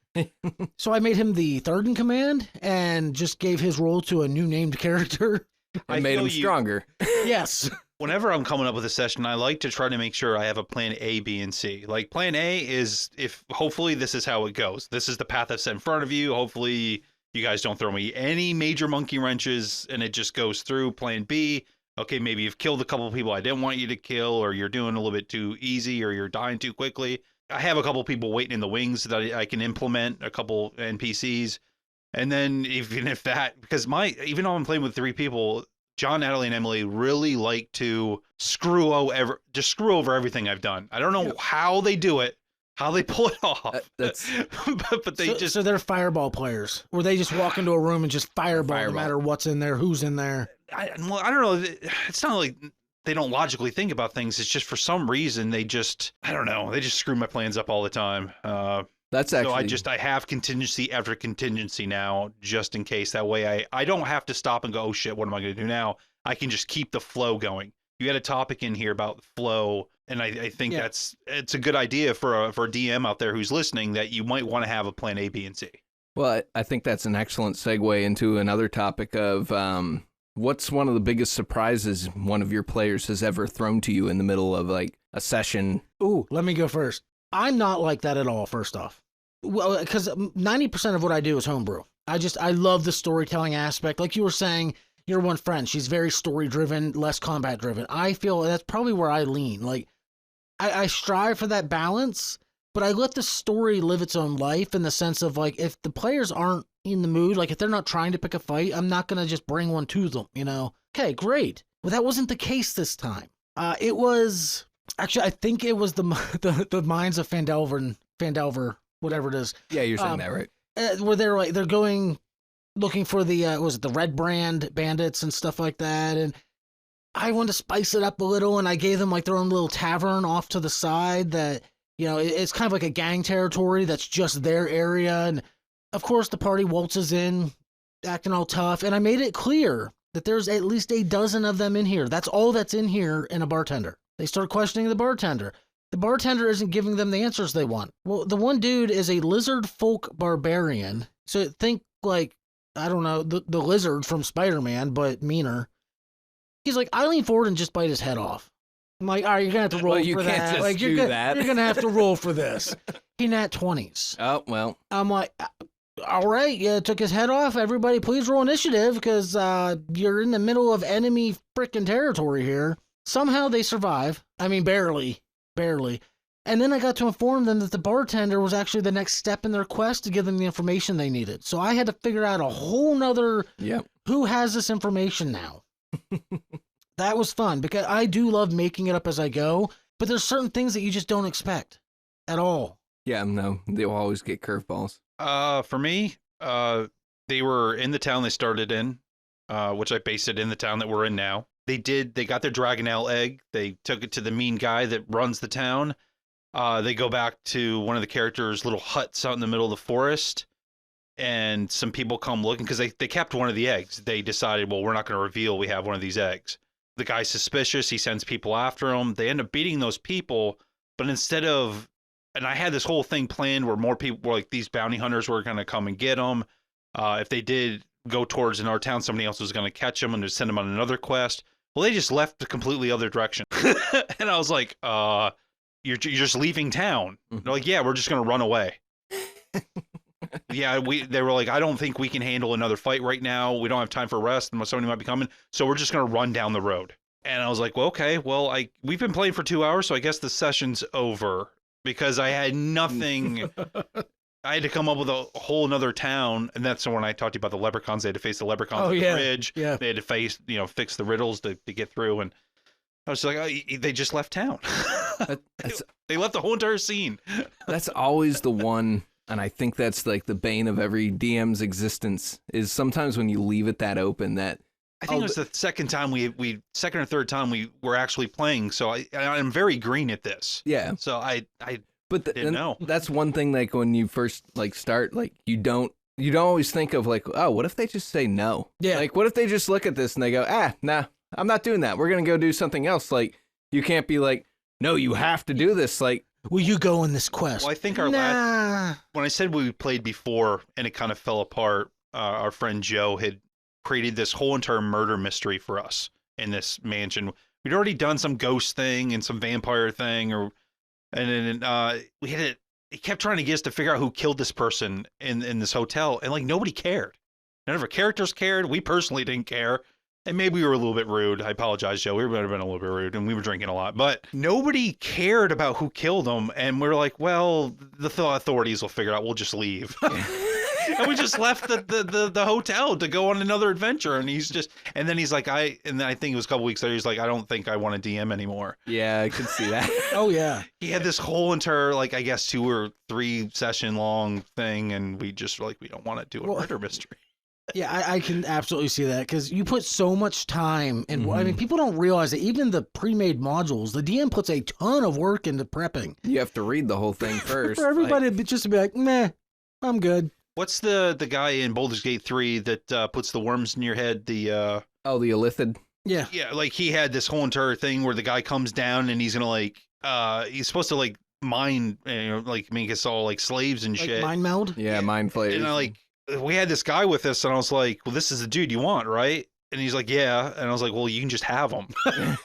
So I made him the third in command and just gave his role to a new named character. I made him stronger. Yes. Whenever I'm coming up with a session, I like to try to make sure I have a plan A, B, and C. Like, plan A is hopefully this is how it goes. This is the path I've set in front of you. Hopefully you guys don't throw me any major monkey wrenches and it just goes through. Plan B, okay, maybe you've killed a couple of people I didn't want you to kill, or you're doing a little bit too easy, or you're dying too quickly. I have a couple people waiting in the wings that I can implement, a couple NPCs. And then because even though I'm playing with 3 people, John, Natalie, and Emily really like to screw over everything I've done. I don't know how they do it, how they pull it off. That's but they so they're fireball players, where they just walk into a room and just fireball no matter what's in there, who's in there. I don't know. It's not like they don't logically think about things. It's just for some reason they just, I don't know. They just screw my plans up all the time. That's actually. So I have contingency after contingency now, just in case. That way I don't have to stop and go, oh shit, what am I going to do now? I can just keep the flow going. You had a topic in here about flow, and I think it's a good idea for a DM out there who's listening, that you might want to have a plan A, B, and C. Well, I think that's an excellent segue into another topic of what's one of the biggest surprises one of your players has ever thrown to you in the middle of like a session? Ooh, let me go first. I'm not like that at all, first off. Well, because 90% of what I do is homebrew. I love the storytelling aspect. Like you were saying, your one friend, she's very story-driven, less combat-driven. I feel that's probably where I lean. Like, I strive for that balance, but I let the story live its own life in the sense of, like, if the players aren't in the mood, like, if they're not trying to pick a fight, I'm not going to just bring one to them, you know? Okay, great. Well, that wasn't the case this time. It was... Actually, I think it was the Mines of Phandelver, whatever it is. Yeah, you're saying that right. Where they're going looking for the was it the Red Brand bandits and stuff like that, and I wanted to spice it up a little, and I gave them like their own little tavern off to the side that, you know, it's kind of like a gang territory that's just their area, and of course the party waltzes in, acting all tough, and I made it clear that there's at least a dozen of them in here. That's all that's in here, in a bartender. They start questioning the bartender. The bartender isn't giving them the answers they want. Well, the one dude is a lizard folk barbarian. So think like, I don't know, the lizard from Spider-Man, but meaner. He's like, I lean forward and just bite his head off. I'm like, all right, you're going to have to roll for that. Just like, do that. You're going to have to roll for this. He nat 20s. Oh, well. I'm like, all right, yeah, took his head off. Everybody, please roll initiative because you're in the middle of enemy freaking territory here. Somehow they survive. I mean, barely. And then I got to inform them that the bartender was actually the next step in their quest to give them the information they needed. So I had to figure out a whole nother who has this information now. That was fun because I do love making it up as I go, but there's certain things that you just don't expect at all. Yeah, no, they'll always get curveballs. For me, they were in the town they started in, which I based it in the town that we're in now. They got their Dragonelle egg. They took it to the mean guy that runs the town. They go back to one of the characters' little huts out in the middle of the forest. And some people come looking because they kept one of the eggs. They decided, well, we're not going to reveal we have one of these eggs. The guy's suspicious. He sends people after him. They end up beating those people. But instead of, and I had this whole thing planned where more people, like these bounty hunters were going to come and get them. If they did go towards in our town, somebody else was going to catch them and to send them on another quest. Well, they just left the completely other direction. And I was like, you're just leaving town. They're like, yeah, we're just going to run away. They were like, I don't think we can handle another fight right now. We don't have time for rest. And somebody might be coming. So we're just going to run down the road. And I was like, well, okay, well, we've been playing for 2 hours. So I guess the session's over because I had nothing. I had to come up with a whole nother town, and that's when I talked to you about the leprechauns. They had to face the leprechauns on the bridge. Yeah. They had to fix the riddles to get through, and I was like, they just left town. They left the whole entire scene. That's always the one, and I think that's like the bane of every DM's existence, is sometimes when you leave it that open that... I think it was the second or third time we were actually playing, so I'm very green at this. Yeah. So I didn't know. That's one thing, like when you first start, like you don't always think of like, oh, what if they just say no? Yeah. Like what if they just look at this and they go, nah, I'm not doing that. We're gonna go do something else. Like you can't be like, no, you have to do this. Like, will you go on this quest? Well, I think when I said we played before and it kind of fell apart, our friend Joe had created this whole entire murder mystery for us in this mansion. We'd already done some ghost thing and some vampire thing, and then we had it. He kept trying to get us to figure out who killed this person in this hotel, and like nobody cared. None of our characters cared. We personally didn't care, and maybe we were a little bit rude. I apologize, Joe. We might have been a little bit rude, and we were drinking a lot, but nobody cared about who killed them. And we're like, well, the authorities will figure it out. We'll just leave. And we just left the hotel to go on another adventure. And then he's like, and then I think it was a couple weeks later, he's like, I don't think I want to DM anymore. Yeah, I could see that. Oh yeah. He had this whole entire, like, I guess 2 or 3 session long thing. And we just were like, we don't want to do a murder mystery. Yeah, I can absolutely see that because you put so much time and I mean, Mhm. people don't realize that even the pre-made modules, the DM puts a ton of work into prepping. You have to read the whole thing first. For everybody just to be like, meh, I'm good. What's the guy in Baldur's Gate 3 that puts the worms in your head? The Illithid. Yeah. yeah, like he had this whole entire thing where the guy comes down and he's gonna like he's supposed to like mine, like make us all like slaves and Like shit. mind meld. Yeah, mind flayers. And we had this guy with us, and I was like, well, this is the dude you want, right? And he's like, yeah. And I was like, well, you can just have him. I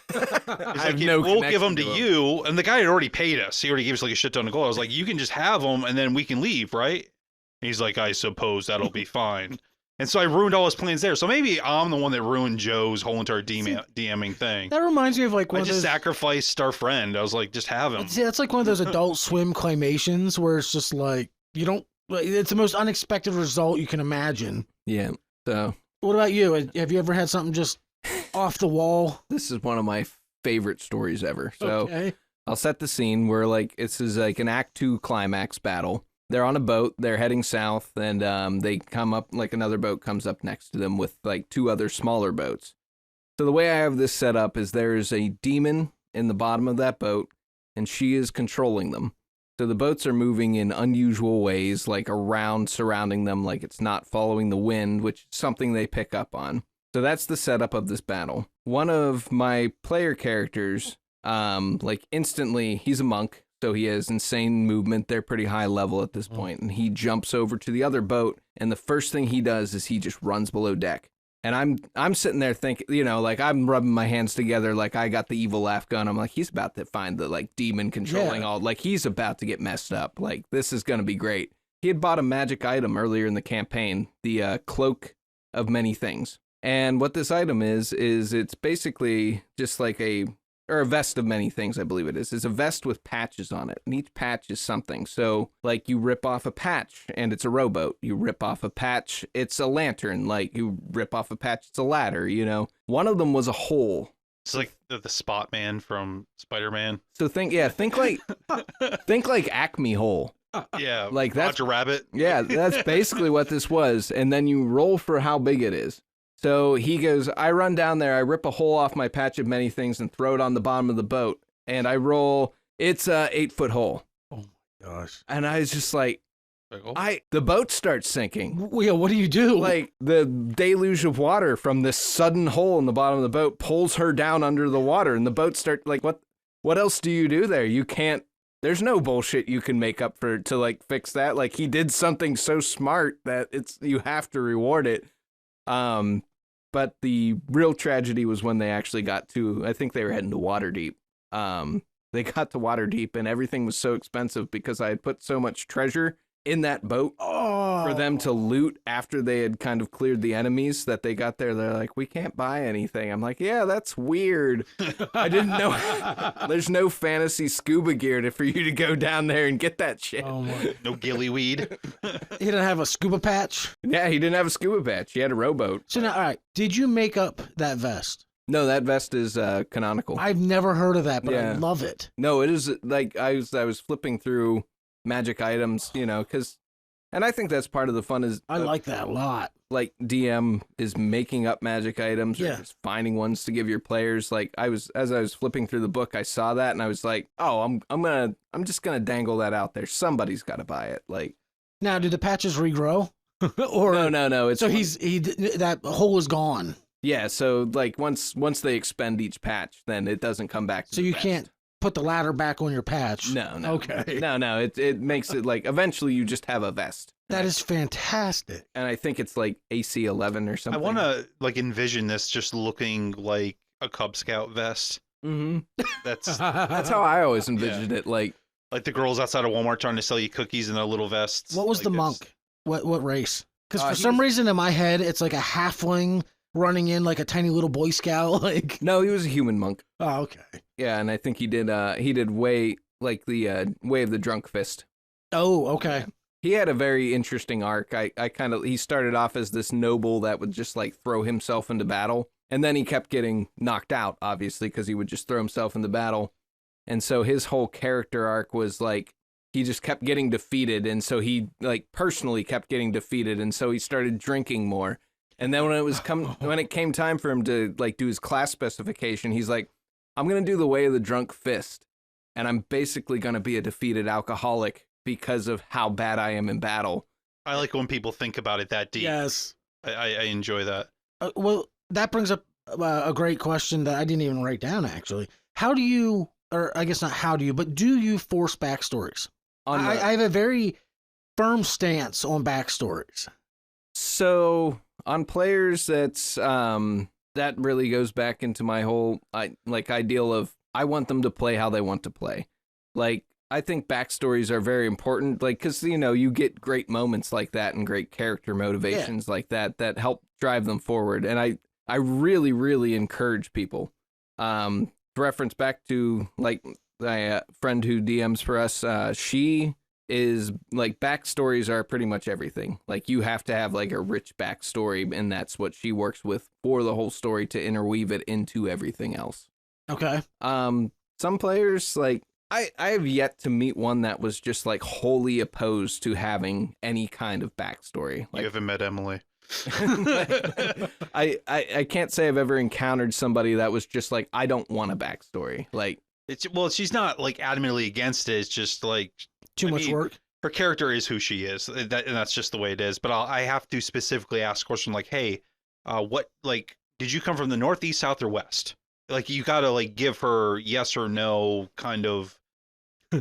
He's like, we'll give him to you. And the guy had already paid us. He already gave us like a shit ton of gold. I was like, you can just have him, and then we can leave, right? And he's like, I suppose that'll be fine. And so I ruined all his plans there. So maybe I'm the one that ruined Joe's whole entire DMing thing. That reminds me of like one I of just those. sacrificed our friend. I was like, just have him. See, that's like one of those Adult Swim claymations where it's just like you don't. It's the most unexpected result you can imagine. Yeah. So What about you? Have you ever had something just off the wall? this is one of my favorite stories ever. So Okay. I'll set the scene where like this is like an Act 2 climax battle. They're on a boat, they're heading south, and they come up, like another boat comes up next to them with like 2 other smaller boats. So the way I have this set up is there's a demon in the bottom of that boat, and she is controlling them. So the boats are moving in unusual ways, like around, surrounding them, like it's not following the wind, which is something they pick up on. So that's the setup of this battle. One of my player characters, like instantly, he's a monk, so he has insane movement. They're pretty high level at this point, and he jumps over to the other boat, and the first thing he does is he just runs below deck. And I'm sitting there thinking, like I'm rubbing my hands together, like I got the evil laugh gun. I'm like, he's about to find the like demon controlling all, like he's about to get messed up. Like this is gonna be great. He had bought a magic item earlier in the campaign, the cloak of many things. And what this item is it's basically just like a vest of many things, I believe it is. It's a vest with patches on it, and each patch is something. So, like, you rip off a patch, and it's a rowboat. You rip off a patch, it's a lantern. Like, you rip off a patch, it's a ladder, One of them was a hole. It's like the Spot Man from Spider-Man. So think like Acme hole. Yeah, Like that's Roger Rabbit. Yeah, that's basically what this was. And then you roll for how big it is. So he goes, I run down there, I rip a hole off my patch of many things and throw it on the bottom of the boat. And I roll, it's a 8-foot hole. Oh my gosh. And I was just like, the boat starts sinking. Yeah, what do you do? Like the deluge of water from this sudden hole in the bottom of the boat pulls her down under the water, and the boat starts like, what else do you do there? You can't, there's no bullshit you can make up to like fix that. Like he did something so smart that you have to reward it. But the real tragedy was when they actually got to, I think they were heading to Waterdeep. They got to Waterdeep and everything was so expensive because I had put so much treasure in that boat for them to loot after they had kind of cleared the enemies that they got there. They're like, we can't buy anything. I'm like, yeah, that's weird. I didn't know there's no fantasy scuba gear for you to go down there and get that shit. Oh my. No gillyweed. He didn't have a scuba patch? Yeah, he didn't have a scuba patch. He had a rowboat. So now, all right, did you make up that vest? No, that vest is canonical. I've never heard of that, but I Yeah. love it. No, it is like I was flipping through magic items, because, and I think that's part of the fun is I like that a lot. like DM is making up magic items or Yeah. just finding ones to give your players. Like as I was flipping through the book, I saw that and I was like, oh, I'm just gonna dangle that out there. Somebody's got to buy it. Like, Now, do the patches regrow? Or no. It's so that hole is gone. yeah. So like once they expend each patch, then it doesn't come back. To So the you vest. can't put the ladder back on your patch. No. Okay. No. It makes it like eventually you just have a vest. That is fantastic. And I think it's like AC 11 or I something. want to like envision this just looking like a Cub Scout vest. Mm-hmm. That's That's how I always envisioned it. Like the girls outside of Walmart trying to sell you cookies in their little vests. What was like the this. monk? What race? Because for He some was- reason in my head, it's like a halfling running in like a tiny little Boy Scout. Like, no, he was a human monk. oh, okay. Yeah, and I think he did way like the way of the drunk fist. Oh, okay. He had a very interesting arc. He started off as this noble that would just like throw himself into battle. And then he kept getting knocked out, obviously, because he would just throw himself into battle. And so his whole character arc was like, he just kept getting defeated. And so he like personally kept getting defeated. And so he started drinking more. And then when it came time for him to like do his class specification, he's like, I'm going to do the way of the drunk fist. And I'm basically going to be a defeated alcoholic because of how bad I am in battle. I like when people think about it that deep. Yes. I enjoy that. Well, that brings up a great question that I didn't even write down, actually. How do you, or I guess not how do you, but do you force backstories? I have a very firm stance on backstories. So on players, that's that really goes back into my whole ideal of I want them to play how they want to play. Like, I think backstories are very important, like, because, you know, you get great moments like that and great character motivations like that help drive them forward. And I really, really encourage people. Reference back to, like, my friend who DMs for us, she is, like, backstories are pretty much everything. Like, you have to have, like, a rich backstory, and that's what she works with for the whole story to interweave it into everything else. Okay. Some players, like, I have yet to meet one that was just like wholly opposed to having any kind of backstory. Like, you haven't met Emily. I can't say I've ever encountered somebody that was just like, I don't want a backstory. Like, she's not like adamantly against it. It's just like too much work. Her character is who she is, and that's just the way it is. But I have to specifically ask a question like, hey, what, like, did you come from the north, east, south, or west? Like, you gotta like give her yes or no kind of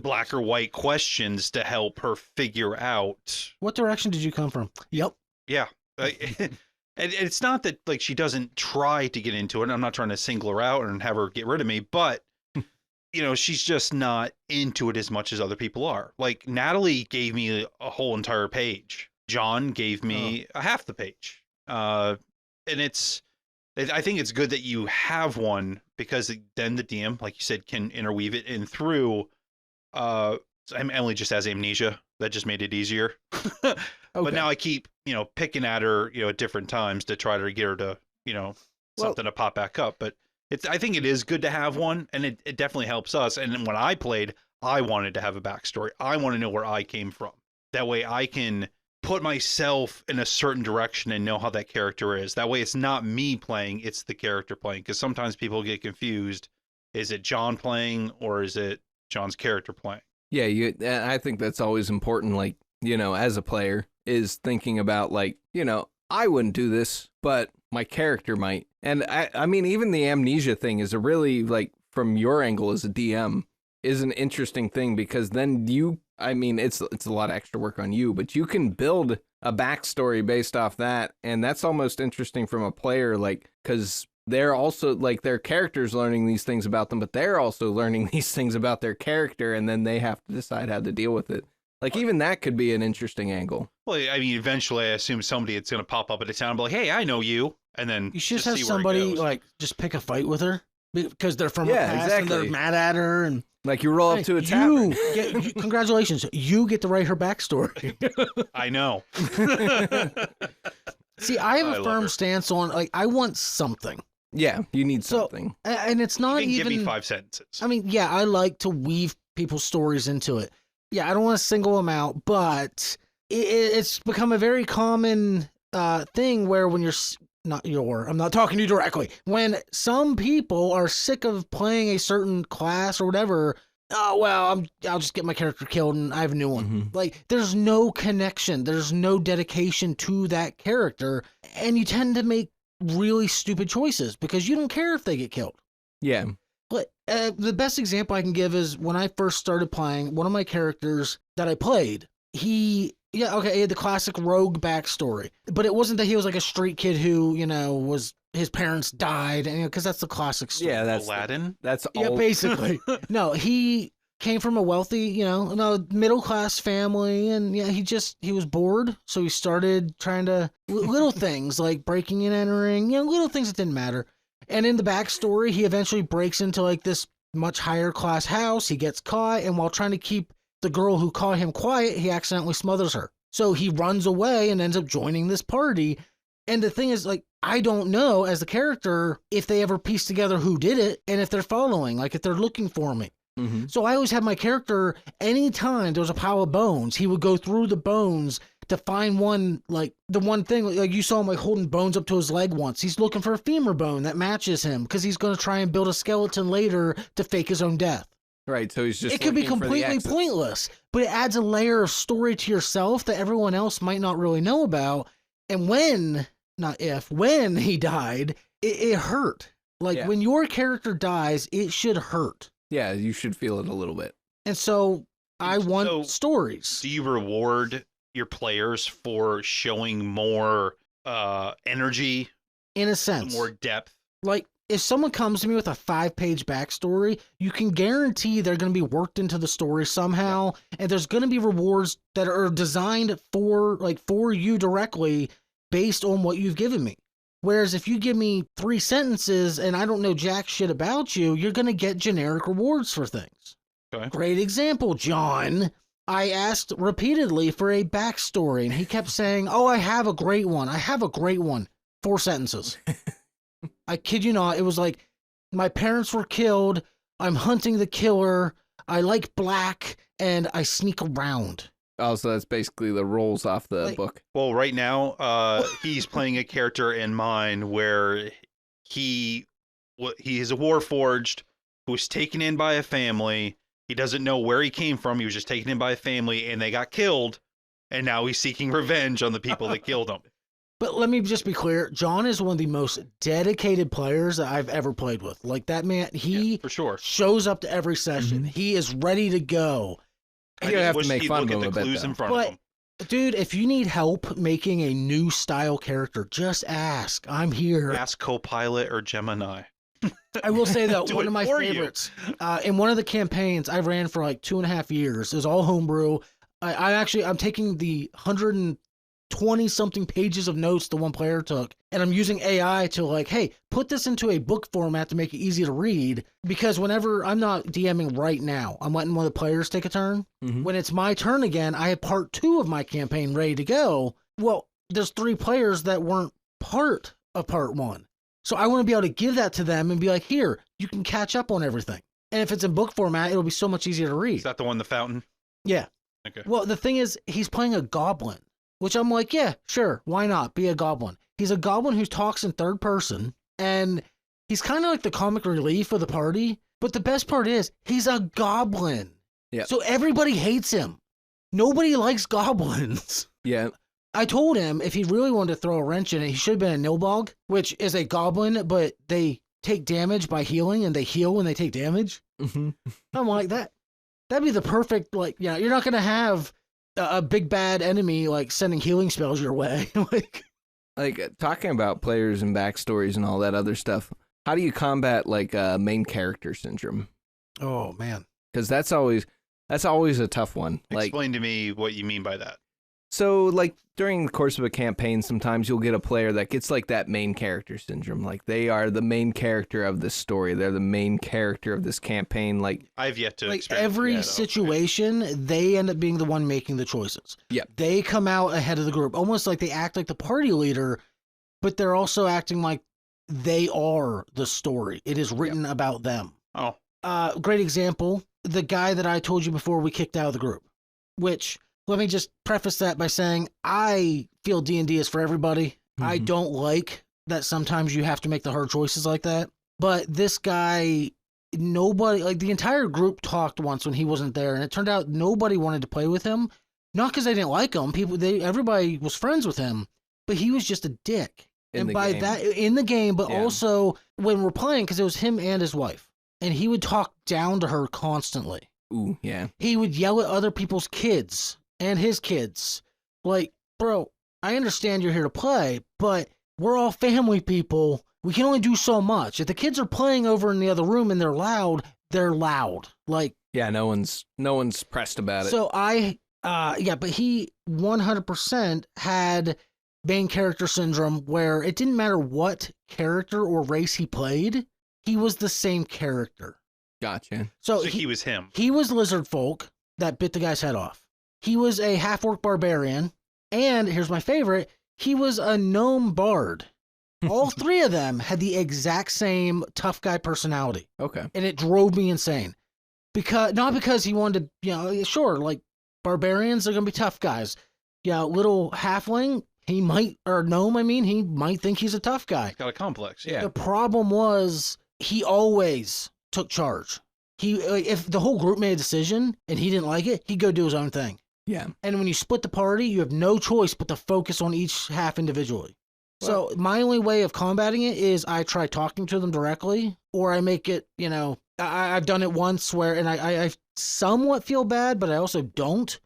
black or white questions to help her figure out what direction did you come from. Yep. Yeah. And it's not that like she doesn't try to get into it. I'm not trying to single her out and have her get rid of me, but you know, she's just not into it as much as other people are. Like, Natalie gave me a whole entire page. John gave me a half the page. And I think it's good that you have one, because then the DM, like you said, can interweave it in through. Emily just has amnesia. That just made it easier. Okay. But now I keep, you know, picking at her, you know, at different times to try to get her to, you know, something to pop back up. But I think it is good to have one, and it definitely helps us. And when I played, I wanted to have a backstory. I want to know where I came from. That way I can put myself in a certain direction and know how that character is. That way it's not me playing, it's the character playing. Because sometimes people get confused. Is it John playing, or is it John's character playing? Yeah, I think that's always important, like, you know, as a player, is thinking about, like, you know, I wouldn't do this, but my character might. And I mean, even the amnesia thing is a really, like, from your angle as a DM, is an interesting thing, because then it's a lot of extra work on you, but you can build a backstory based off that. And that's almost interesting from a player, like, because they're also, like, their character's learning these things about them, but they're also learning these things about their character, and then they have to decide how to deal with it. Like, even that could be an interesting angle. Well, I mean, eventually I assume somebody it's going to pop up at a town and be like, hey, I know you. And then you should just have somebody, like, just pick a fight with her because they're from her past, exactly. And they're mad at her. And like, you roll up to a tavern. Congratulations. You get to write her backstory. I know. See, I have a firm stance on, like, I want something. Yeah, you need something. And it's not you can even... give me 5 sentences. I mean, yeah, I like to weave people's stories into it. Yeah, I don't want to single them out, but it's become a very common thing where when I'm not talking to you directly. When some people are sick of playing a certain class or whatever, oh, well, I'll just get my character killed and I have a new one. Mm-hmm. Like, there's no connection. There's no dedication to that character. And you tend to make really stupid choices because you don't care if they get killed. Yeah. But the best example I can give is when I first started playing, one of my characters that I played, he had the classic rogue backstory. But it wasn't that he was like a street kid who, you know, his parents died, and because that's the classic story. Yeah, that's Aladdin. That's yeah, basically. No, he came from a wealthy, middle class family, and yeah, he was bored, so he started trying to little things like breaking and entering, little things that didn't matter. And in the backstory, he eventually breaks into like this much higher class house. He gets caught, and while trying to keep the girl who caught him quiet, he accidentally smothers her. So he runs away and ends up joining this party. And the thing is, like, I don't know as the character if they ever piece together who did it and if they're following, like if they're looking for me. Mm-hmm. So I always had my character, anytime there was a pile of bones, he would go through the bones to find one, like the one thing, like you saw him like holding bones up to his leg once. He's looking for a femur bone that matches him because he's going to try and build a skeleton later to fake his own death. Right, so he's just it could be looking for the completely exits. pointless, but it adds a layer of story to yourself that everyone else might not really know about. And when he died, it hurt. Like Yeah. when your character dies, it should hurt. Yeah, you should feel it a little bit. And so I want So, stories. Do you reward your players for showing more energy, In a sense. more depth? Like, if someone comes to me with a 5-page backstory, you can guarantee they're going to be worked into the story somehow, and there's going to be rewards that are designed for you directly based on what you've given me. Whereas if you give me 3 sentences and I don't know jack shit about you, you're going to get generic rewards for things. Okay. Great example, John. I asked repeatedly for a backstory, and he kept saying, "Oh, I have a great one. I have a great one." 4 sentences. I kid you not. It was like, my parents were killed. I'm hunting the killer. I like black, and I sneak around. Oh, so that's basically the rolls off the book. Well, right now, he's playing a character in mine where he is a warforged who was taken in by a family. He doesn't know where he came from. He was just taken in by a family, and they got killed. And now he's seeking revenge on the people that killed him. But let me just be clear. John is one of the most dedicated players that I've ever played with. Like, that man, he For sure. shows up to every session. He is ready to go. You have to wish make he'd fun look of at him the a bit, clues though. in front of But, him. dude, if you need help making a new style character, just ask. I'm here. Ask Copilot or Gemini. I will say that Do one it of my for you. favorites in one of the campaigns I ran for like 2.5 years. It was all homebrew. I'm taking the 120 something pages of notes the one player took, and I'm using AI to like, hey, put this into a book format to make it easy to read. Because whenever I'm not DMing right now, I'm letting one of the players take a turn. Mhm. When it's my turn again, I have part 2 of my campaign ready to go. Well, there's 3 players that weren't part of part 1. So I want to be able to give that to them and be like, here, you can catch up on everything. And if it's in book format, it'll be so much easier to read. Is that the one, the fountain? Yeah. Okay. Well, the thing is, he's playing a goblin, which I'm like, yeah, sure, why not? Be a goblin. He's a goblin who talks in third person, and he's kind of like the comic relief of the party. But the best part is, he's a goblin. Yeah. So everybody hates him. Nobody likes goblins. Yeah. I told him if he really wanted to throw a wrench in it, he should have been a Nilbog, which is a goblin, but they take damage by healing, and they heal when they take damage. Mm-hmm. I'm like, that'd be the perfect, like, yeah, you're not going to have a big bad enemy, like, sending healing spells your way. Like, talking about players and backstories and all that other stuff, how do you combat, like, main character syndrome? Oh, man. Because that's always a tough one. Like, Explain to me what you mean by that. so, like, during the course of a campaign, sometimes you'll get a player that gets, like, that main character syndrome. Like, they are the main character of this story. They're the main character of this campaign. Like, I've yet to Like, experience every that, situation, they end up being the one making the choices. Yeah. They come out ahead of the group, almost like they act like the party leader, but they're also acting like they are the story. It is written about them. Oh, Great example, the guy that I told you before we kicked out of the group, which, let me just preface that by saying I feel D&D is for everybody. I Mhm. don't like that sometimes you have to make the hard choices like that. But this guy, nobody, like the entire group talked once when he wasn't there, and it turned out nobody wanted to play with him. Not because they didn't like him. Everybody was friends with him, but he was just a dick. In and the by game. that, in the game, but Yeah. also when we're playing, because it was him and his wife, and he would talk down to her constantly. ooh, yeah. He would yell at other people's kids and his kids. Like, bro, I understand you're here to play, but we're all family people. We can only do so much. If the kids are playing over in the other room and they're loud, they're loud. Like, Yeah, no one's pressed about it. so but he 100% had main character syndrome where it didn't matter what character or race he played, he was the same character. Gotcha. So so he was him. he was lizard folk. that bit the guy's head off. He was a half-orc barbarian, and here's my favorite, he was a gnome bard. All three of them had the exact same tough guy personality. Okay. And it drove me insane. Not because he wanted to, sure, like barbarians are going to be tough guys. Little halfling, he might think he's a tough guy. He's got a complex. Yeah. The problem was he always took charge. If the whole group made a decision and he didn't like it, he'd go do his own thing. Yeah. And when you split the party, you have no choice but to focus on each half individually. So my only way of combating it is I try talking to them directly, or I make it, I've done it once where, and I somewhat feel bad, but I also don't,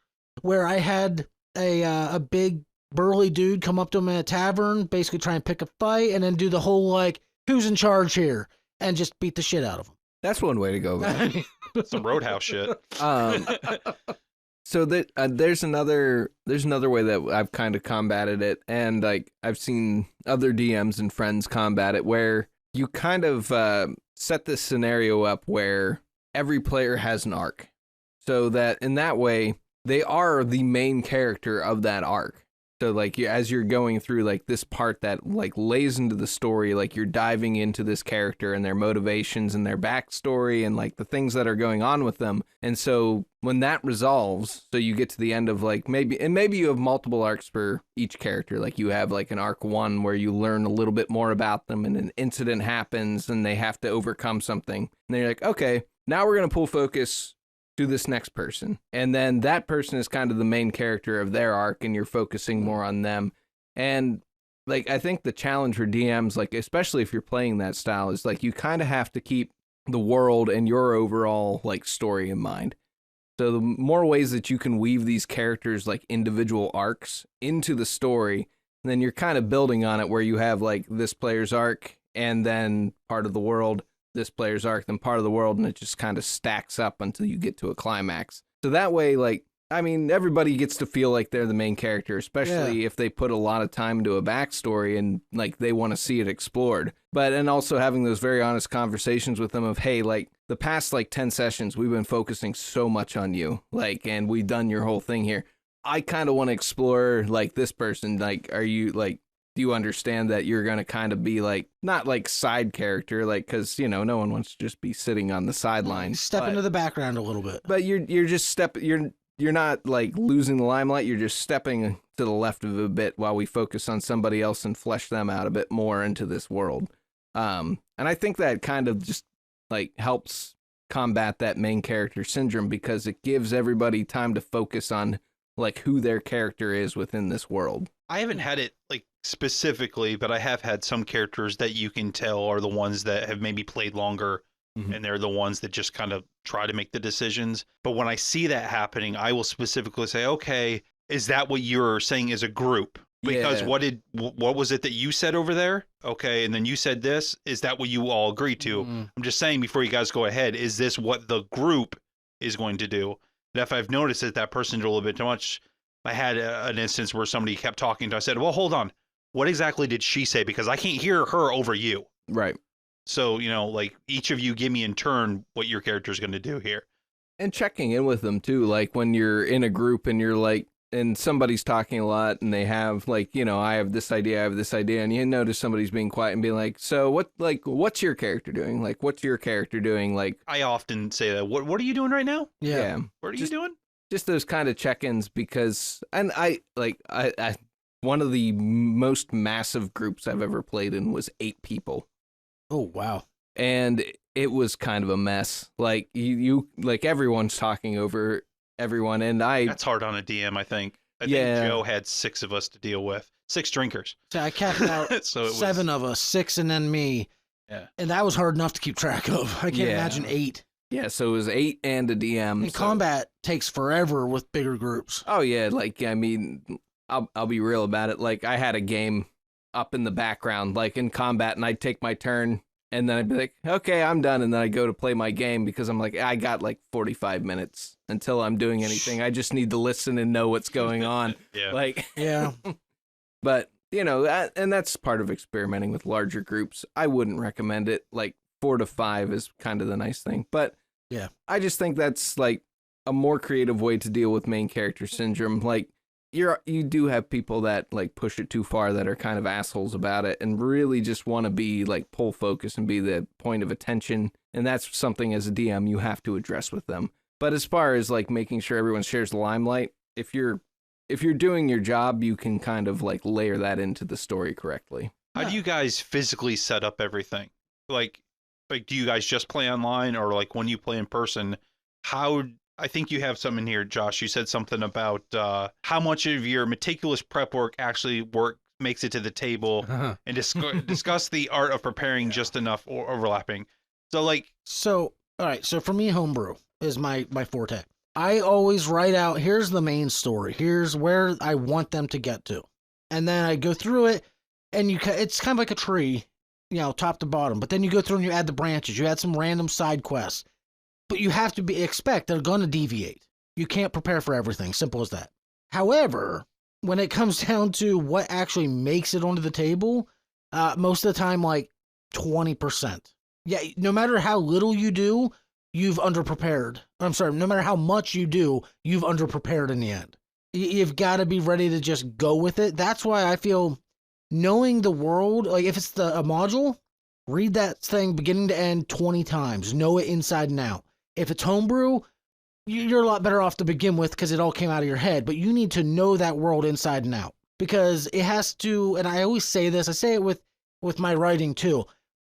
where I had a big burly dude come up to him in a tavern, basically try and pick a fight, and then do the whole, like, who's in charge here, and just beat the shit out of him. That's one way to go about it. Some Roadhouse shit. So that there's another way that I've kind of combated it, and like I've seen other DMs and friends combat it, where you kind of set this scenario up where every player has an arc, so that in that way they are the main character of that arc. So like as you're going through like this part that like lays into the story, like you're diving into this character and their motivations and their backstory and like the things that are going on with them. And so when that resolves, so you get to the end of like maybe you have multiple arcs for each character. Like you have like an arc 1 where you learn a little bit more about them and an incident happens and they have to overcome something. And then you're like, okay, now we're going to pull focus to this next person. And then that person is kind of the main character of their arc and you're focusing more on them. And like, I think the challenge for DMs, like, especially if you're playing that style, is like, you kind of have to keep the world and your overall like story in mind. So the more ways that you can weave these characters like individual arcs into the story, then you're kind of building on it where you have like this player's arc and then part of the world, this player's arc, then part of the world, and it just kind of stacks up until you get to a climax. So that way, like, I mean, everybody gets to feel like they're the main character, especially if they put a lot of time into a backstory and like they want to see it explored. And also having those very honest conversations with them of, hey, like the past like 10 sessions, we've been focusing so much on you, like, and we've done your whole thing here. I kind of want to explore like this person. Like, are you like, do you understand that you're going to kind of be like, not like side character, like, because, no one wants to just be sitting on the sidelines. Step into the background a little bit. But you're just you're not like losing the limelight. You're just stepping to the left of it a bit while we focus on somebody else and flesh them out a bit more into this world. And I think that kind of just like helps combat that main character syndrome because it gives everybody time to focus on like who their character is within this world. I haven't had it like specifically, but I have had some characters that you can tell are the ones that have maybe played longer and they're the ones that just kind of try to make the decisions. But when I see that happening, I will specifically say, okay, is that what you're saying as a group? Because what was it that you said over there? Okay, and then you said this. Is that what you all agreed to? I'm just saying before you guys go ahead, is this what the group is going to do? And if I've noticed that person did a little bit too much, I had an instance where somebody kept talking to. I said, well, hold on. What exactly did she say? Because I can't hear her over you. Right. So, like each of you give me in turn what your character is going to do here. And checking in with them too. Like when you're in a group and you're like, and somebody's talking a lot and they have like, I have this idea. And you notice somebody's being quiet and being like, so what's your character doing? Like, what's your character doing? Like, I often say that, what are you doing right now? Yeah. What are you doing? Just those kind of check-ins because, and I one of the most massive groups I've ever played in was 8 people. Oh, wow. And it was kind of a mess. Like you like everyone's talking over everyone. And that's hard on a DM, I think. I think Joe had 6 of us to deal with. 6 drinkers. So I capped out so 7 of us, 6 and then me. Yeah. And that was hard enough to keep track of. I can't imagine 8. Yeah, so it was 8 and a DM. And combat takes forever with bigger groups. Oh yeah, like I mean, I'll be real about it. Like I had a game up in the background, like in combat, and I'd take my turn, and then I'd be like, okay, I'm done, and then I go to play my game because I'm like, I got like 45 minutes until I'm doing anything. I just need to listen and know what's going on. Yeah. But and that's part of experimenting with larger groups. I wouldn't recommend it. Like 4 to 5 is kind of the nice thing, but. Yeah, I just think that's like a more creative way to deal with main character syndrome. Like you do have people that like push it too far, that are kind of assholes about it and really just want to be like pull focus and be the point of attention. And that's something as a DM you have to address with them. But as far as like making sure everyone shares the limelight, if you're doing your job, you can kind of like layer that into the story correctly. How do you guys physically set up everything? Like do you guys just play online, or like when you play in person, I think you have something in here, Josh. You said something about how much of your meticulous prep work actually makes it to the table, and discuss the art of preparing just enough or overlapping. So all right. So for me, homebrew is my forte. I always write out, here's the main story. Here's where I want them to get to. And then I go through it, and it's kind of like a tree, top to bottom. But then you go through and you add the branches. You add some random side quests. But you have to expect they're going to deviate. You can't prepare for everything. Simple as that. However, when it comes down to what actually makes it onto the table, most of the time, like 20%. Yeah, no matter how little you do, you've underprepared. I'm sorry, no matter how much you do, you've underprepared in the end. You've got to be ready to just go with it. That's why I feel knowing the world, like if it's a module, read that thing beginning to end 20 times. Know it inside and out. If it's homebrew, you're a lot better off to begin with because it all came out of your head. But you need to know that world inside and out because it has to, and I always say this, I say it with my writing too,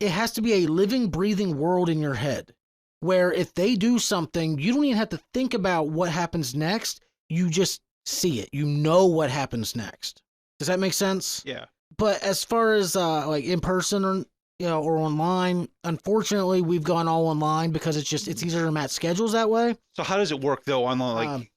it has to be a living, breathing world in your head where if they do something, you don't even have to think about what happens next. You just see it. You know what happens next. Does that make sense? Yeah. But as far as like in person or or online, unfortunately, we've gone all online because it's easier to match schedules that way. So how does it work though online?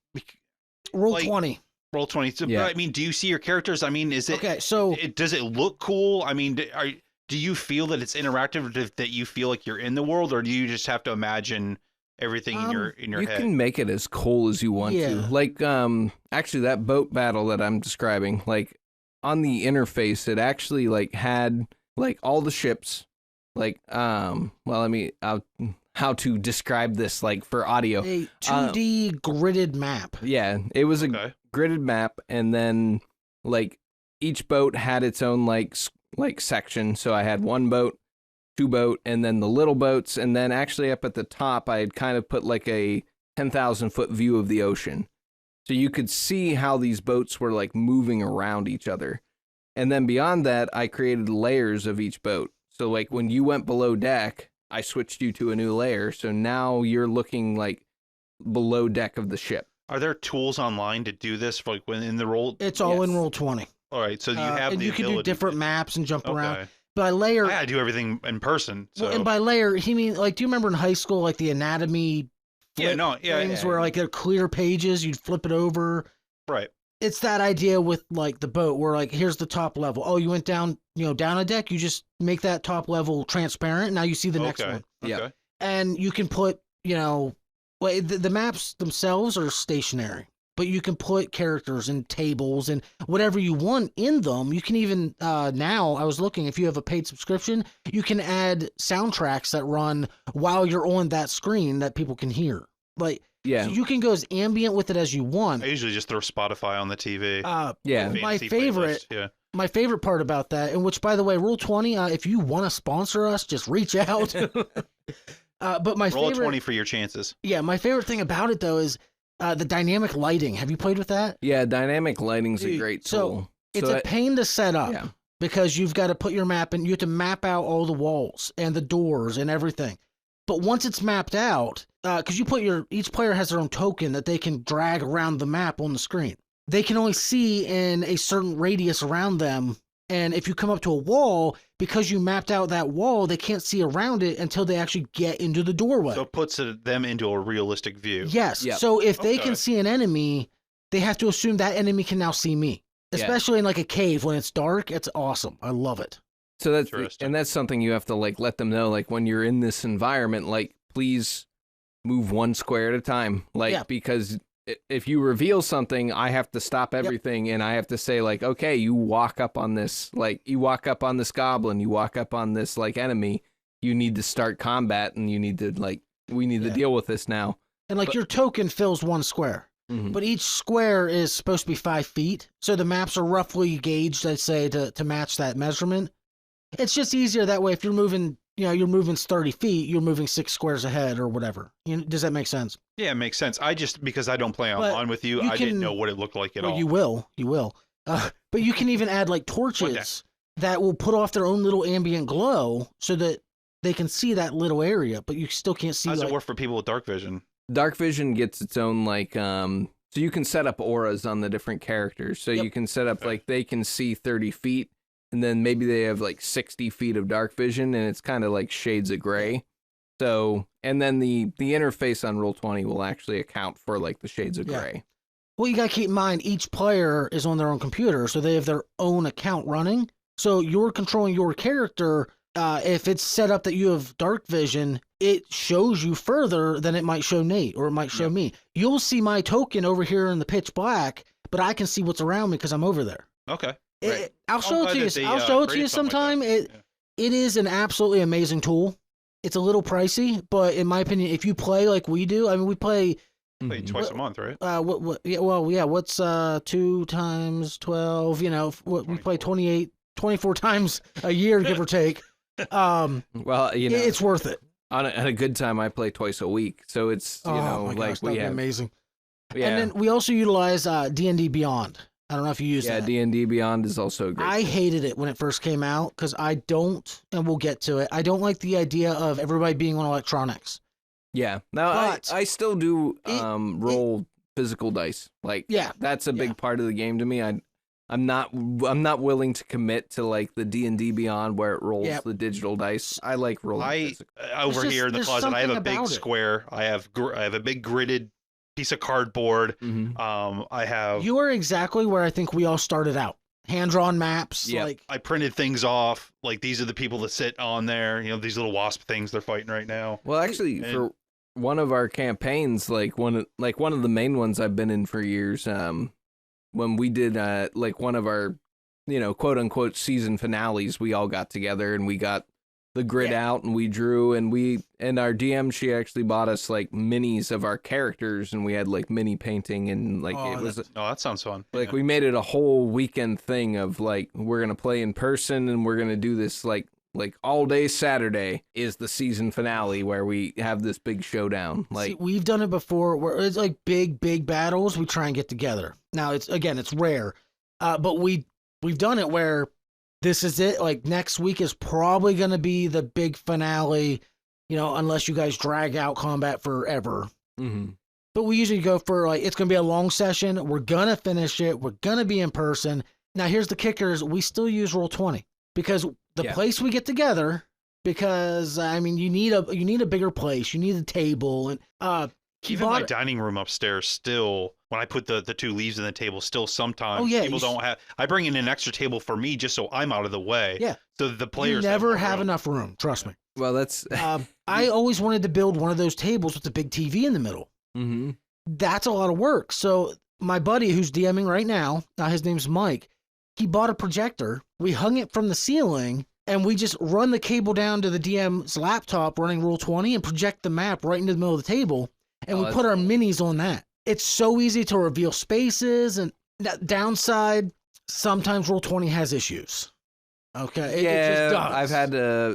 Roll20. Roll20. So, Yeah. I mean, do you see your characters? I mean, is it okay? So does it look cool? I mean, do you feel that it's interactive? That you feel like you're in the world, or do you just have to imagine everything in your You head? can make it as cool as you want to. Like actually that boat battle that I'm describing, like on the interface, it actually like had like all the ships, like how to describe this like for audio. a 2D gridded map. Yeah, it was a Okay. gridded map, and then like each boat had its own like section. So I had one boat, two boat, and then the little boats, and then actually up at the top I had kind of put like a 10,000 foot view of the ocean, so you could see how these boats were like moving around each other. And then beyond that, I created layers of each boat. So like when you went below deck, I switched you to a new layer. So now you're looking like below deck of the ship. Are there tools online to do this? Like when in the roll? It's all in Yes. Roll20. All right, so you have and the you can do ability different to- maps and jump around. Okay. By layer, I gotta do everything in person. So well, and by layer, he means like, do you remember in high school like the anatomy? Things where like they're clear pages, you'd flip it over. right. It's that idea with like the boat where like here's the top level. Oh, you went down, down a deck. You just make that top level transparent. Now you see the next one, Yeah. Okay. and you can put the maps themselves are stationary, but you can put characters and tables and whatever you want in them. You can even now I was looking, if you have a paid subscription, you can add soundtracks that run while you're on that screen that people can hear. Like Yeah. so you can go as ambient with it as you want. I usually just throw Spotify on the TV. Yeah. my Fantasy favorite- playlist, Yeah. My favorite part about that, and which by the way, Roll20, if you want to sponsor us, just reach out. But my Roll a favorite, 20 for your chances. my favorite thing about it though is the dynamic lighting. Have you played with that? Yeah, dynamic lighting's a Dude, great so tool. It's a pain to set up yeah. because you've got to put your map and you have to map out all the walls and the doors and everything. But once it's mapped out, because each player has their own token that they can drag around the map on the screen. They can only see in a certain radius around them. And if you come up to a wall, because you mapped out that wall, they can't see around it until they actually get into the doorway. So it puts them into a realistic view. Yes. Yep. So if they Okay. can see an enemy, they have to assume that enemy can now see me. Yeah. Especially in like a cave when it's dark. It's awesome. I love it. So Interesting. that's something you have to like let them know, like when you're in this environment, like please move one square at a time, like Yeah. because if you reveal something, I have to stop everything and I have to say like, okay, you walk up on this, like you walk up on this goblin, you walk up on this like enemy, you need to start combat and you need to like we need to deal with this now. And like your token fills 1 square. Mhm. But each square is supposed to be 5 feet. So the maps are roughly gauged, I'd say, to match that measurement. It's just easier that way. If you're moving, you're moving 30 feet, you're moving 6 squares ahead or whatever. Does that make sense? Yeah, it makes sense. I just, because I don't play online with you, I didn't know what it looked like at all. You will. But you can even add like torches that will put off their own little ambient glow so that they can see that little area, but you still can't see. How does it work for people with dark vision? Dark vision gets its own so you can set up auras on the different characters. So you can set up like they can see 30 feet, and then maybe they have like 60 feet of dark vision, and it's kind of like shades of gray. So, and then the interface on Roll20 will actually account for like the shades of gray. Well, you got to keep in mind each player is on their own computer, so they have their own account running. So you're controlling your character. If it's set up that you have dark vision, it shows you further than it might show Nate or it might show me. You'll see my token over here in the pitch black, but I can see what's around me because I'm over there. Okay. I'll show it to you. I'll show it to you sometime. It is an absolutely amazing tool. It's a little pricey, but in my opinion, if you play like we do, I mean, we play twice a month, right? What's 2 times 12? We play 24 times a year, give or take. Well, it's worth it. On a good time, I play twice a week, so it's amazing. Yeah. And then we also utilize D&D Beyond. I don't know if you use that. Yeah, D&D Beyond is also great. I hated it when it first came out because I don't, and we'll get to it, I don't like the idea of everybody being on electronics. Yeah. Now, I still do roll physical dice. That's a big part of the game to me. I'm not willing to commit to like the D&D Beyond where it rolls the digital dice. I like rolling physical. Over here in the closet, I have a big square. I have a big gridded piece of cardboard. I have. You are exactly where I think we all started out. Hand-drawn maps. Yeah. I printed things off. Like these are the people that sit on there. These little wasp things they're fighting right now. Well, actually, for one of our campaigns, one of the main ones I've been in for years, when we did one of our, quote unquote season finales, we all got together and we got the grid out and we drew and our DM, she actually bought us like minis of our characters and we had like mini painting and that sounds fun. Like we made it a whole weekend thing of like, we're going to play in person and we're going to do this like all day Saturday is the season finale where we have this big showdown. See, we've done it before where it's like big battles. We try and get together. Now it's rare. But we've done it where this is it. Like next week is probably going to be the big finale, unless you guys drag out combat forever. Mm-hmm. But we usually go for it's going to be a long session. We're going to finish it. We're going to be in person. Now here's the kickers. We still use Roll20 because the place we get together, because you need a bigger place. You need a table and even my dining room upstairs still, when I put the 2 leaves in the table, still sometimes people don't have. I bring in an extra table for me just so I'm out of the way. Yeah. So the players never have enough room. Trust me. Well, that's. I always wanted to build one of those tables with a big TV in the middle. Mm-hmm. That's a lot of work. So my buddy who's DMing right now, his name's Mike. He bought a projector. We hung it from the ceiling. And we just run the cable down to the DM's laptop running Roll20 and project the map right into the middle of the table. And we put our minis on that. It's so easy to reveal spaces. And downside, sometimes Roll20 has issues. Okay. It just does.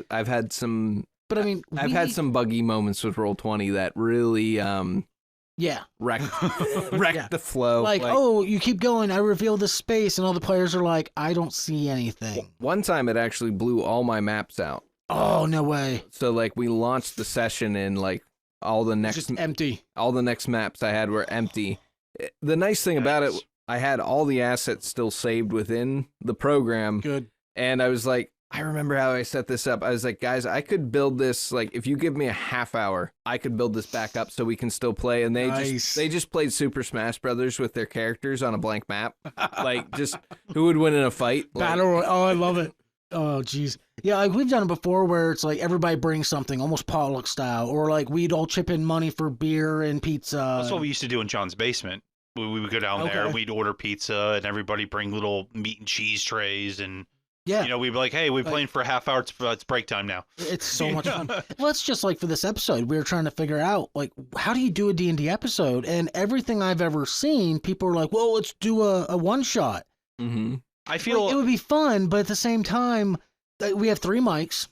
I've had some. But I mean, I've had some buggy moments with Roll20 that really wrecked the flow. Like, you keep going, I reveal this space, and all the players are like, I don't see anything. One time it actually blew all my maps out. Oh, no way. So like we launched the session and like all the next just empty. All the next maps I had were empty. The nice thing about it, I had all the assets still saved within the program. Good. And I was like, I remember how I set this up. I was like, guys, I could build this, like, if you give me a half hour, I could build this back up so we can still play. And they just played Super Smash Brothers with their characters on a blank map. Like, just who would win in a fight? Battle. Oh, I love it. Oh, geez. Yeah, like we've done it before where it's like everybody brings something, almost potluck style, or like we'd all chip in money for beer and pizza. That's what we used to do in John's basement. We would go down there, we'd order pizza, and everybody bring little meat and cheese trays and Yeah. You know, we'd be like, hey, we're playing for a half hour. It's break time now. It's so much fun. Well, it's just like for this episode, we were trying to figure out, like, how do you do a D&D episode? And everything I've ever seen, people are like, well, let's do a one-shot. Mm-hmm. I feel Like, it would be fun, but at the same time, we have 3 mics,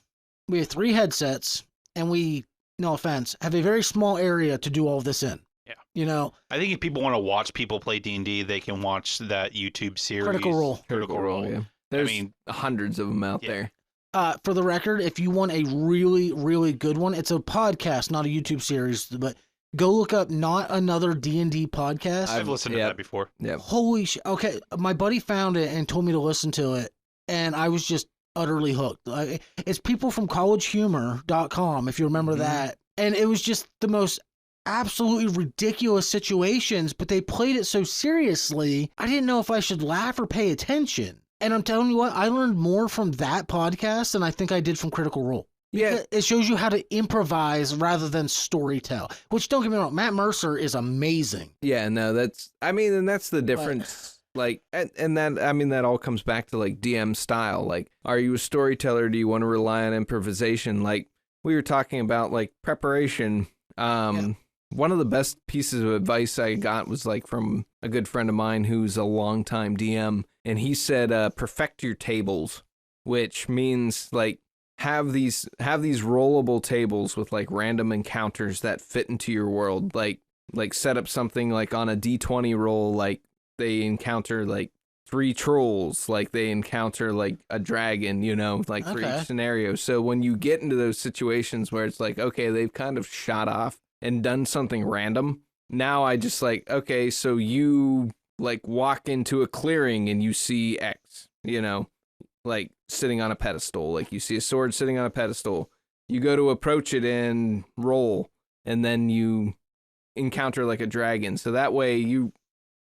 we have 3 headsets, and we, no offense, have a very small area to do all of this in. Yeah. You know? I think if people want to watch people play D&D, they can watch that YouTube series. Critical Role. Yeah. There's hundreds of them out there. For the record, if you want a really, really good one, it's a podcast, not a YouTube series, but go look up Not Another D&D Podcast. I've listened to that before. Yeah. Holy shit. Okay, my buddy found it and told me to listen to it, and I was just utterly hooked. It's people from collegehumor.com, if you remember that. And it was just the most absolutely ridiculous situations, but they played it so seriously, I didn't know if I should laugh or pay attention. And I'm telling you what, I learned more from that podcast than I think I did from Critical Role. Yeah. It shows you how to improvise rather than storytell, which, don't get me wrong, Matt Mercer is amazing. Yeah, no, and that's the difference. That all comes back to like DM style. Like, are you a storyteller? Do you want to rely on improvisation? Like we were talking about, like preparation. One of the best pieces of advice I got was like from a good friend of mine who's a longtime DM, and he said, perfect your tables, which means like have these rollable tables with like random encounters that fit into your world. Like set up something like on a D20 roll, like they encounter like 3 trolls, like they encounter like a dragon, you know, like for each scenario. So when you get into those situations where it's like, okay, they've kind of shot off and done something random, now I just like, okay, so you like walk into a clearing and you see X, you know, like sitting on a pedestal, like you see a sword sitting on a pedestal. You go to approach it and roll, and then you encounter like a dragon. So that way you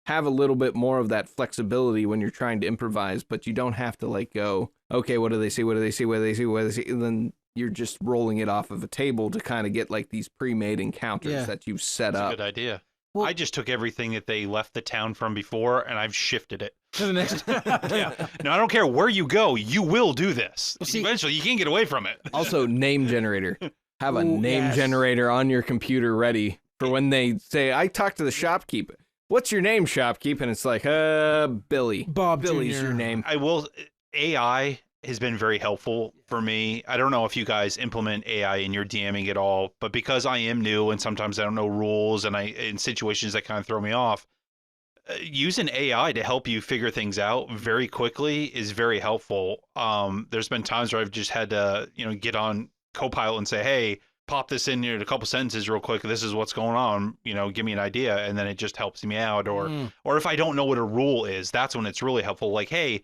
have a little bit more of that flexibility when you're trying to improvise, but you don't have to like go, okay, what do they say? What do they say? What do they say? What do they say? And then you're just rolling it off of a table to kind of get like these pre-made encounters that you've set That's up. a good idea. Well, I just took everything that they left the town from before, and I've shifted it. to the next. Yeah. No, I don't care where you go. You will do this. Well, see- Eventually, you can't get away from it. Also, name generator. Have a Ooh, name yes. generator on your computer ready for when they say, I talked to the shopkeeper. What's your name, shopkeep? And it's like, Billy. Bob Billy's Jr. your name. I will. AI has been very helpful for me. I don't know if you guys implement AI in your DMing at all, but because I am new and sometimes I don't know rules and in situations that kind of throw me off, using AI to help you figure things out very quickly is very helpful. There's been times where I've just had to, get on Copilot and say, hey, pop this in here in a couple sentences real quick. This is what's going on, give me an idea. And then it just helps me out. Or if I don't know what a rule is, that's when it's really helpful. Like, hey,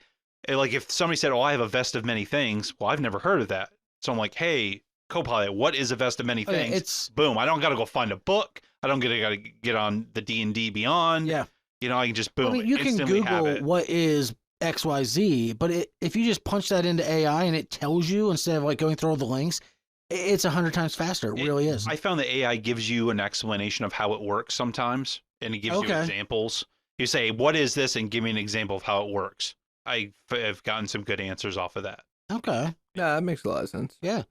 like if somebody said, oh, I have a vest of many things. Well, I've never heard of that. So I'm like, hey, Copilot, what is a vest of many things? It's boom. I don't got to go find a book. I don't got to get on the D&D Beyond. Yeah. I can just boom. I mean, you can instantly have Google it. what is XYZ, but if you just punch that into AI and it tells you instead of like going through all the links, it's 100 times faster. It really is. I found that AI gives you an explanation of how it works sometimes, and it gives you examples. You say, what is this? And give me an example of how it works. I have gotten some good answers off of that. Okay. Yeah, that makes a lot of sense. Yeah.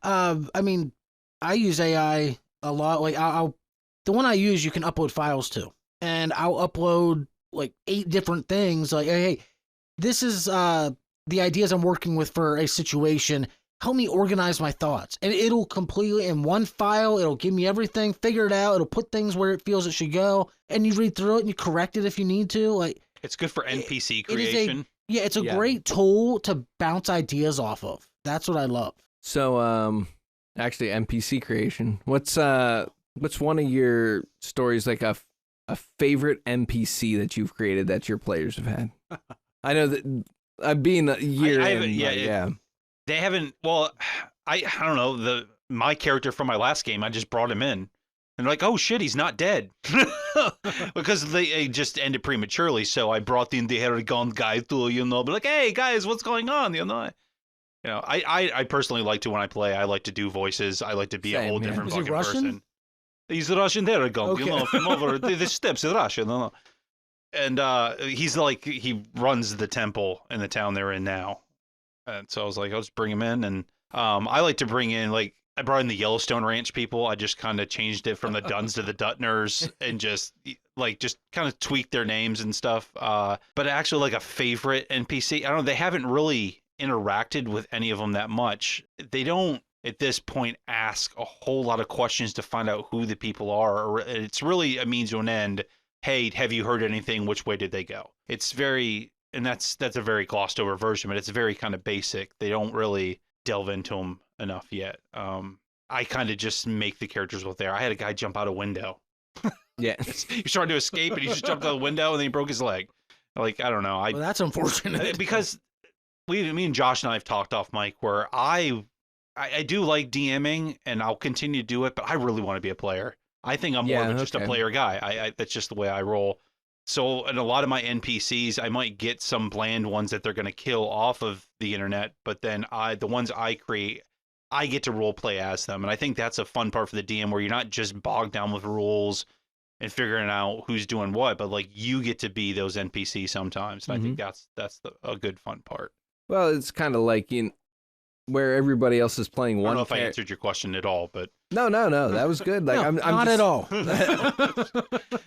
I mean, I use AI a lot. Like the one I use, you can upload files to, and I'll upload like 8 different things. Like, hey, this is the ideas I'm working with for a situation. Help me organize my thoughts. And it'll completely, in one file, it'll give me everything, figure it out. It'll put things where it feels it should go. And you read through it and you correct it if you need to. Like, it's good for NPC creation. It's a great tool to bounce ideas off of. That's what I love. So, actually, NPC creation. What's one of your stories, like a favorite NPC that you've created that your players have had? I know that I've been a year in. They haven't. Well, I don't know. My character from my last game, I just brought him in, and like, oh shit, he's not dead, because they just ended prematurely. So I brought in the Heragon guy to, be like, hey guys, what's going on? I personally like to, when I play, I like to do voices. I like to be a whole different fucking person. He's Russian Heragon, from over the steps in Russia, and he's like, he runs the temple in the town they're in now. And so I was like, I'll just bring him in. And I like to bring in, like, I brought in the Yellowstone Ranch people. I just kind of changed it from the Duns to the Dutners and just kind of tweaked their names and stuff. But actually, like, a favorite NPC, I don't know, they haven't really interacted with any of them that much. They don't, at this point, ask a whole lot of questions to find out who the people are. Or it's really a means to an end. Hey, have you heard anything? Which way did they go? It's very, and that's a very glossed over version, but it's very kind of basic. They don't really delve into them enough yet. I kind of just make the characters what they are. I had a guy jump out a window. Yeah. He was trying to escape and he just jumped out the window and then he broke his leg. Like, I don't know. Well, that's unfortunate. Because me and Josh and I have talked off mic where I do like DMing and I'll continue to do it, but I really want to be a player. I think I'm more than just a player guy. I that's just the way I roll. So in a lot of my NPCs, I might get some bland ones that they're going to kill off of the internet, but then the ones I create, I get to role play as them. And I think that's a fun part for the DM where you're not just bogged down with rules and figuring out who's doing what, but like you get to be those NPCs sometimes. And I think that's a good fun part. Well, it's kind of like where everybody else is playing one. I don't know if I answered your question at all, but no, that was good. Like no, I'm not just, at all.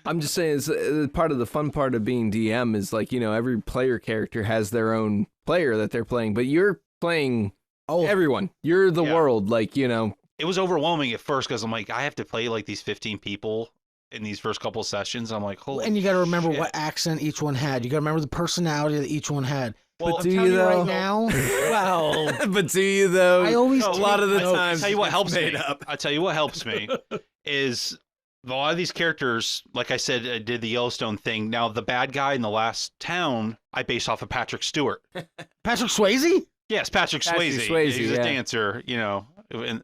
I'm just saying, it's, part of the fun part of being DM is like, every player character has their own player that they're playing, but you're playing everyone. You're the world, like It was overwhelming at first because I'm like, I have to play like these 15 people in these first couple of sessions. I'm like, holy. And you got to remember shit. what accent each one had. You got to remember the personality that each one had. Well, but do you though? Right now, well, but do you though? I always a lot of the I'll times. tell you what helps me. Up. I'll tell you what helps me is a lot of these characters, like I said, I did the Yellowstone thing. Now the bad guy in the last town, I based off of Patrick Stewart. Patrick Swayze? Yes, Patrick Swayze. He's a dancer, And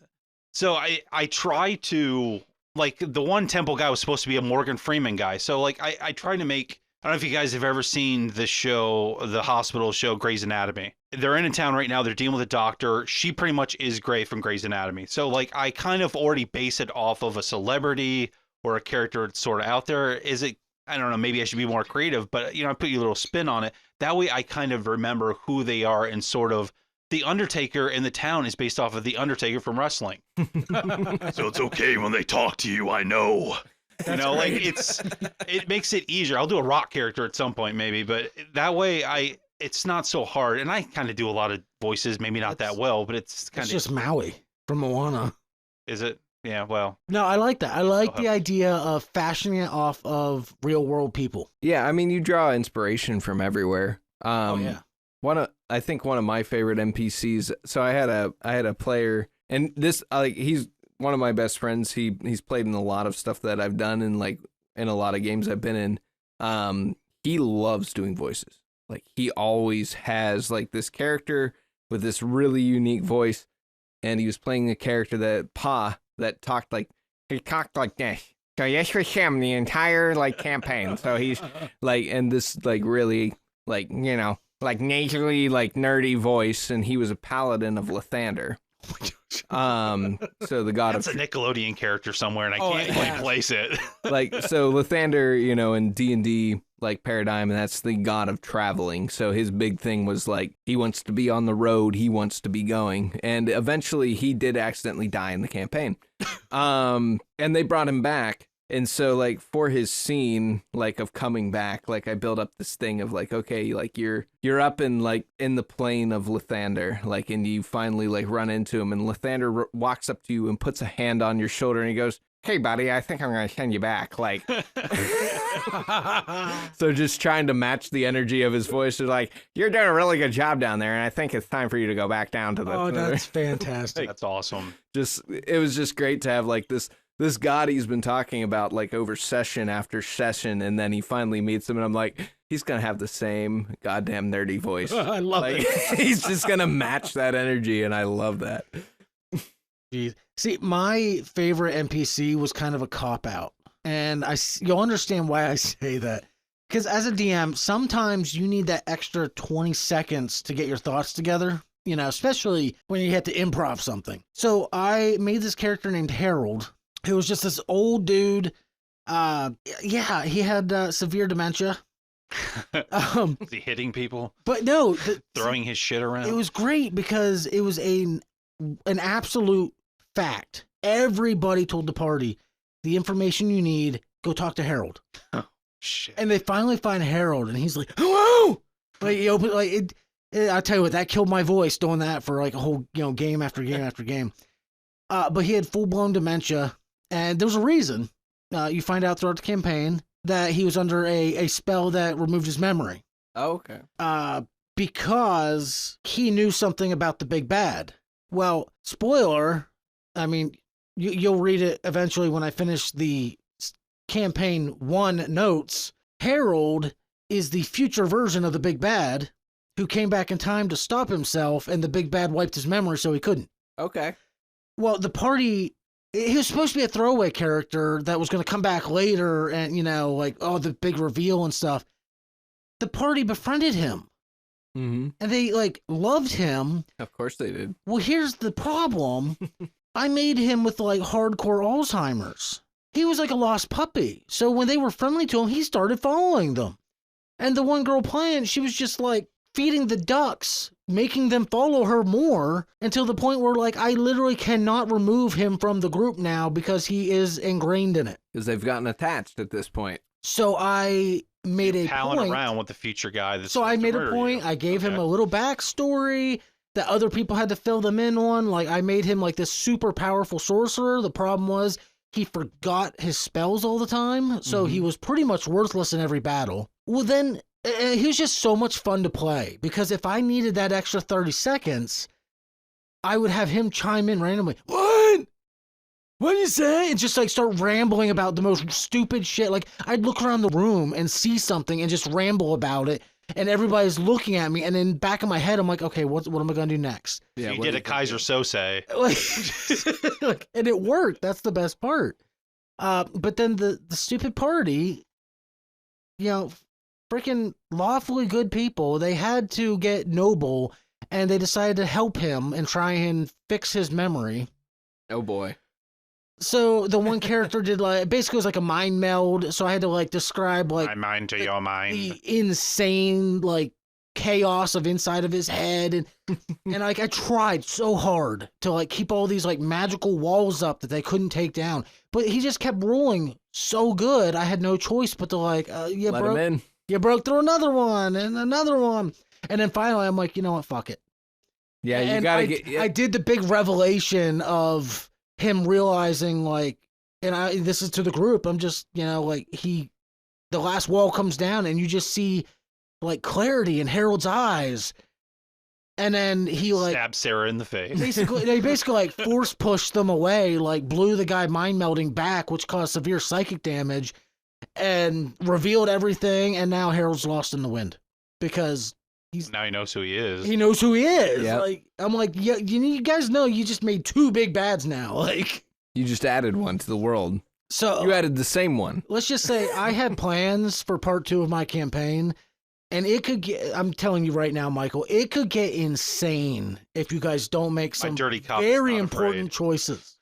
so I try to, like, the one temple guy was supposed to be a Morgan Freeman guy. So like I try to make, I don't know if you guys have ever seen the show, the hospital show, Grey's Anatomy. They're in a town right now. They're dealing with a doctor. She pretty much is Grey from Grey's Anatomy. So like I kind of already base it off of a celebrity or a character that's sort of out there. Is it, I don't know, maybe I should be more creative, but I put you a little spin on it. That way I kind of remember who they are and sort of the Undertaker in the town is based off of the Undertaker from wrestling. So it's okay when they talk to you, I know. Like it makes it easier. I'll do a rock character at some point maybe, but that way it's not so hard. And I kind of do a lot of voices, maybe not that well, but it's kind of just Maui from Moana. Is it? Yeah, well. No, I like that. I like the idea of fashioning it off of real world people. Yeah, I mean, you draw inspiration from everywhere. Yeah. I think one of my favorite NPCs. So I had a player, and this he's one of my best friends. He's played in a lot of stuff that I've done, and like in a lot of games I've been in. He loves doing voices. Like he always has like this character with this really unique voice, and he was playing a character that talked like this. So this was him the entire like campaign. So he's like, and this like really like like nasally like nerdy voice, and he was a paladin of Lathander. So the god That's of a Nickelodeon character somewhere, and I can't quite place it. like so Lathander, in D&D like paradigm, and that's the god of traveling. So his big thing was like he wants to be on the road, he wants to be going, and eventually he did accidentally die in the campaign. And they brought him back. And so, like, for his scene, like, of coming back, like, I built up this thing of, like, okay, like, you're up in, like, in the plane of Lathander, like, and you finally, like, run into him, and Lathander walks up to you and puts a hand on your shoulder, and he goes, "Hey, buddy, I think I'm going to send you back." Like, so just trying to match the energy of his voice is like, "You're doing a really good job down there, and I think it's time for you to go back down to the..." Oh, that's fantastic. That's awesome. It was just great to have, like, this god he's been talking about, like, over session after session, and then he finally meets him, and I'm like, he's gonna have the same goddamn nerdy voice. I love it. He's just gonna match that energy, and I love that. Jeez. See, my favorite NPC was kind of a cop-out, and you'll understand why I say that. Because as a DM, sometimes you need that extra 20 seconds to get your thoughts together, especially when you have to improv something. So I made this character named Harold, who was just this old dude. He had severe dementia, Is he hitting people? But no, Throwing his shit around? it was great because it was an absolute fact. Everybody told the party, the information you need, go talk to Harold. Shit. And they finally find Harold, and he's like, hello! Like, he opened, like, I tell you what, that killed my voice doing that for like a whole, game after game after game. But he had full-blown dementia, and there was a reason. You find out throughout the campaign that he was under a spell that removed his memory. Oh, okay. Because he knew something about the big bad. Well, spoiler, I mean, you'll read it eventually when I finish the campaign 1 notes. Harold is the future version of the big bad who came back in time to stop himself, and the big bad wiped his memory so he couldn't. Okay. Well, the party, he was supposed to be a throwaway character that was going to come back later and, the big reveal and stuff. The party befriended him. Mm-hmm. And they, loved him. Of course they did. Well, here's the problem. I made him with, hardcore Alzheimer's. He was like a lost puppy. So when they were friendly to him, he started following them. And the one girl playing, she was just, feeding the ducks, making them follow her more until the point where, I literally cannot remove him from the group now because he is ingrained in it. Because they've gotten attached at this point. So I made a palling point. around with the future guy. So I made a point. I gave him a little backstory that other people had to fill them in on. I made him this super powerful sorcerer. The problem was he forgot his spells all the time. So he was pretty much worthless in every battle. Well, then he was just so much fun to play because if I needed that extra 30 seconds, I would have him chime in randomly. What? What do you say? And just start rambling about the most stupid shit. I'd look around the room and see something and just ramble about it. And everybody's looking at me. And in the back of my head, I'm like, okay, what am I going to do next? Yeah, you did a Kaiser Sose. And it worked. That's the best part. But then the stupid party, freaking lawfully good people, they had to get noble. And they decided to help him and try and fix his memory. Oh, boy. So the one character did basically it was like a mind meld. So I had to describe my mind to your mind, the insane chaos of inside of his head, and I tried so hard to keep all these magical walls up that they couldn't take down. But he just kept rolling so good. I had no choice but to Let him in. You broke through another one and another one, and then finally I'm like, you know what, fuck it. Yeah, you gotta get. I did the big revelation of him realizing this is to the group. I'm just, the last wall comes down and you just see clarity in Harold's eyes. And then he stabs Sarah in the face. They basically force pushed them away, blew the guy mind melding back, which caused severe psychic damage and revealed everything. And now Harold's lost in the wind because now he knows who he is. He knows who he is. Yep. I'm yeah, you guys know you just made 2 big bads now. You just added one to the world. So you added the same one. Let's just say I had plans for part 2 of my campaign, and it could get, I'm telling you right now, Michael, it could get insane if you guys don't make some very important choices.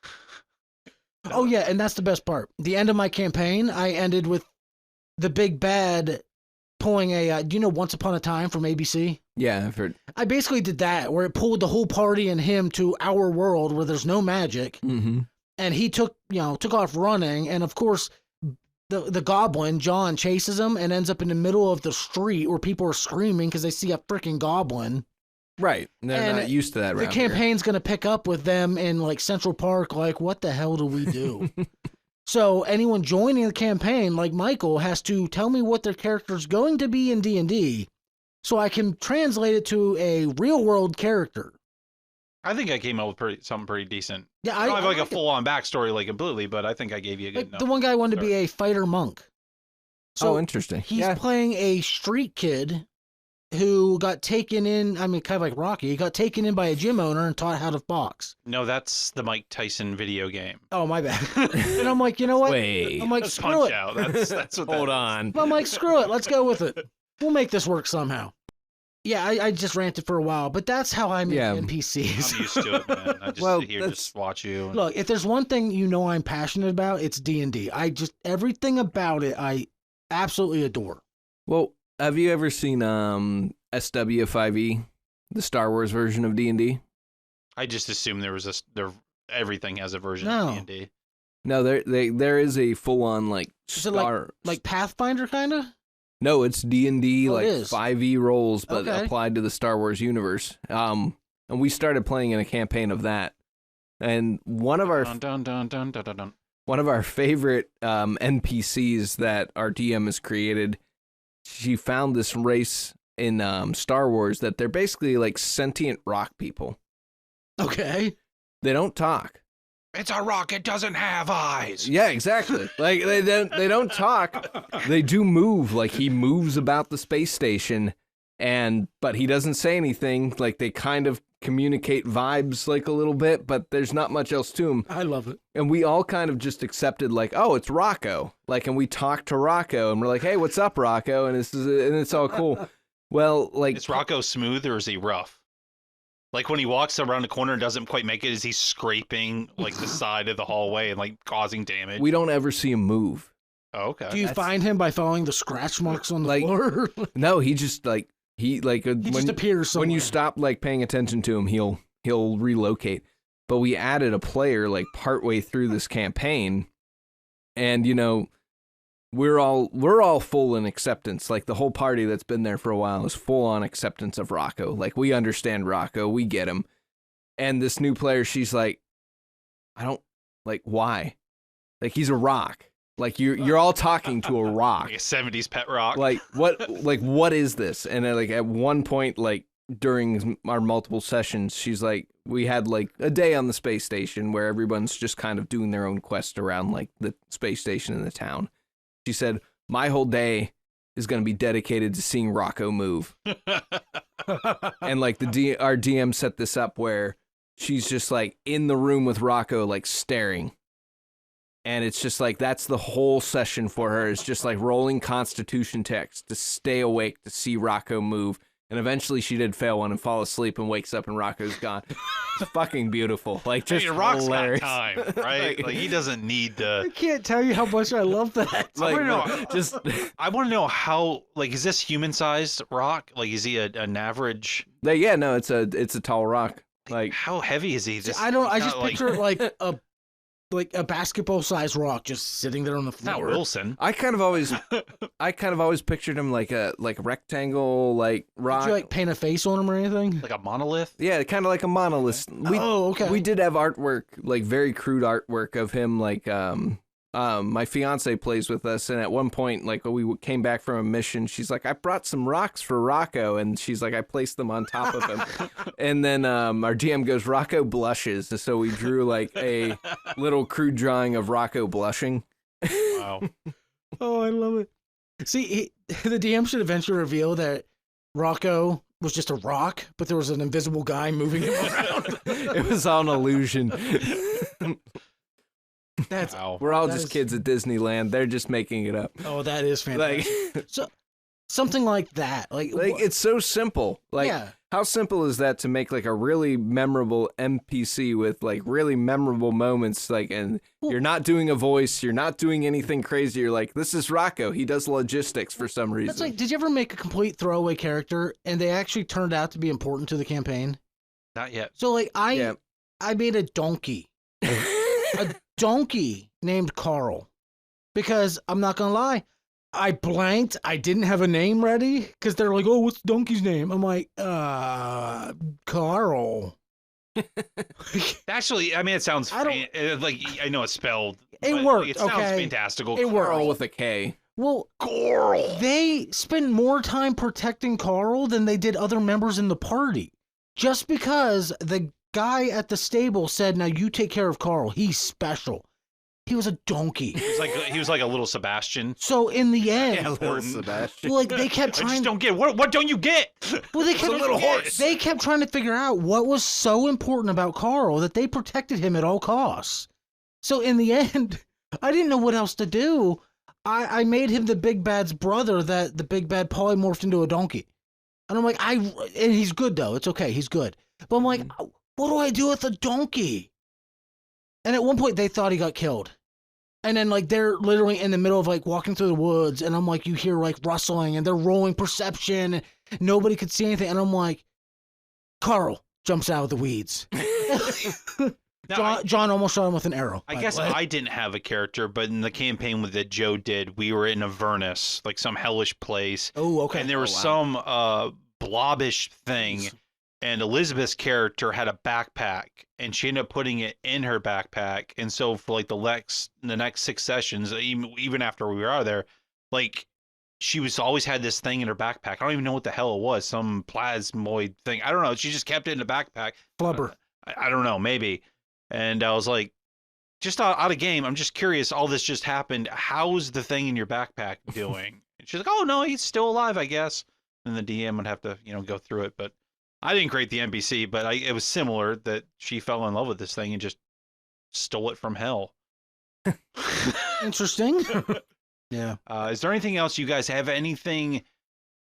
Oh yeah, and that's the best part. The end of my campaign, I ended with the big bad pulling a, do you know Once Upon a Time from ABC? Yeah, I've heard. I basically did that, where it pulled the whole party and him to our world where there's no magic. Mm-hmm. And he took off running. And of course, the goblin, John, chases him and ends up in the middle of the street where people are screaming because they see a freaking goblin. Right. They're not used to that. The campaign's going to pick up with them in Central Park. What the hell do we do? So anyone joining the campaign, like Michael, has to tell me what their character's going to be in D&D so I can translate it to a real-world character. I think I came up with something pretty decent. Yeah, I don't have a full-on backstory completely, but I think I gave you a good enough. The one guy wanted to be a fighter monk. So interesting. He's playing a street kid who got taken in, kind of like Rocky, he got taken in by a gym owner and taught how to box. No, that's the Mike Tyson video game. Oh, my bad. And I'm like, you know what? Wait. I'm like, that's screw it. Out. That's what Hold on. I'm like, screw it. Let's go with it. We'll make this work somehow. Yeah, I just ranted for a while, but that's how I make NPCs. I'm used to it, man. I just sit here, just watch you. Look, if there's one thing I'm passionate about, it's D&D. Everything about it, I absolutely adore. Well, Have you ever seen SW5E, the Star Wars version of D&D? I just assumed everything has a version No. of D&D. No, there is a full-on like Is it like Pathfinder kind of? No, it's D&D Oh, it like is. 5e rolls, but Okay. applied to the Star Wars universe. And we started playing in a campaign of that. And one of our Dun, dun, dun, dun, dun, dun, dun. one of our favorite NPCs that our DM has created, she found this race in Star Wars that they're basically like sentient rock people. Okay. They don't talk. It's a rock. It doesn't have eyes. Yeah, exactly. Like they don't talk. They do move. Like he moves about the space station, but he doesn't say anything. Like they kind of communicate vibes like a little bit, but there's not much else to him. I love it. And we all kind of just accepted like, oh, it's Rocco. Like, and we talked to Rocco, and we're like, hey, what's up, Rocco? And it's all cool. Well, like, Is Rocco smooth or is he rough? Like when he walks around the corner and doesn't quite make it, is he scraping like the side of the hallway and like causing damage? we don't ever see him move. Oh, okay. Do you find him by following the scratch marks on the Like, floor? No, he just like He just appears somewhere. when you stop like paying attention to him, he'll relocate. But we added a player like partway through this campaign, and we're all full in acceptance. Like the whole party that's been there for a while is full on acceptance of Rocco. Like we understand Rocco, we get him. And this new player, she's like, I don't like why? Like he's a rock. Like you're all talking to a rock. Like a 70s pet rock. Like what is this? And like at one point, like during our multiple sessions, she's like, we had like a day on the space station where everyone's just kind of doing their own quest around like the space station in the town. She said, my whole day is going to be dedicated to seeing Rocco move. And like our DM set this up where she's just like in the room with Rocco, like staring. And it's just like, that's the whole session for her. It's just like rolling Constitution text to stay awake to see Rocco move. And eventually she did fail one and fall asleep and wakes up and Rocco's gone. It's fucking beautiful. Like, just Rock's hilarious. got time, right? Like he doesn't need to. I can't tell you how much I love that. Like, I want to know how. Like, is this human-sized rock? Like, is he an average? yeah, no, it's a tall rock. Like, how heavy is he? I just picture it like a basketball-sized rock just sitting there on the floor. Not Wilson. I kind of always pictured him like a rectangle like rock. Did you like paint a face on him or anything? Like a monolith? Yeah, kind of like a monolith. Okay. We did have artwork, like very crude artwork of him. Like, my fiance plays with us, and at one point, like we came back from a mission, she's like, "I brought some rocks for Rocco," and she's like, "I placed them on top of him." And then our GM goes, "Rocco blushes," so we drew like a little crude drawing of Rocco blushing. Wow. Oh, I love it. See, the DM should eventually reveal that Rocco was just a rock, but there was an invisible guy moving him around. It was all an illusion. Wow. We're all just kids at Disneyland. They're just making it up. Oh, that is fantastic. Like, So something like that. Like it's so simple. Like, yeah. how simple is that to make like a really memorable NPC with like really memorable moments? Like, and you're not doing a voice, you're not doing anything crazy. You're like, this is Rocco. He does logistics for some reason. That's like, did you ever make a complete throwaway character and they actually turned out to be important to the campaign? Not yet. So like I made a donkey. A donkey named Carl. Because I'm not gonna lie, I blanked. I didn't have a name ready because they're like, "Oh, what's the donkey's name?" I'm like, Carl. Actually, I mean, it sounds like I know it's spelled. It but, worked. It sounds okay. fantastical. It worked. Carl with a K. Well, Carl. they spend more time protecting Carl than they did other members in the party. Just because the guy at the stable said, "Now you take care of Carl. He's special." He was a donkey. He was like a little Sebastian. So in the end, Little Sebastian. like they kept I trying. just don't get what don't you get? Well, they kept a little horse. They kept trying to figure out what was so important about Carl that they protected him at all costs. So in the end, I didn't know what else to do. I made him the big bad's brother that the big bad polymorphed into a donkey. And I'm like, and he's good though. It's okay. He's good. But I'm like, what do I do with a donkey? And at one point they thought he got killed. And then like they're literally in the middle of like walking through the woods, and I'm like, you hear like rustling, and they're rolling perception, and nobody could see anything, and I'm like, Carl jumps out of the weeds. John almost shot him with an arrow. I guess I didn't have a character, but in the campaign that Joe did, we were in Avernus, like some hellish place. Oh, okay. And there was some blobbish thing, and Elizabeth's character had a backpack, and she ended up putting it in her backpack. And so for like the next 6 sessions, even after we were out of there, like she was always had this thing in her backpack. I don't even know what the hell it was, some plasmoid thing. I don't know. She just kept it in the backpack. Flubber. I don't know, maybe. And I was like, just out of game, I'm just curious, all this just happened. How's the thing in your backpack doing? And she's like, oh, no, he's still alive, I guess. And the DM would have to, go through it. But I didn't create the NPC, but it was similar that she fell in love with this thing and just stole it from hell. Interesting. Yeah. Is there anything else you guys have? Anything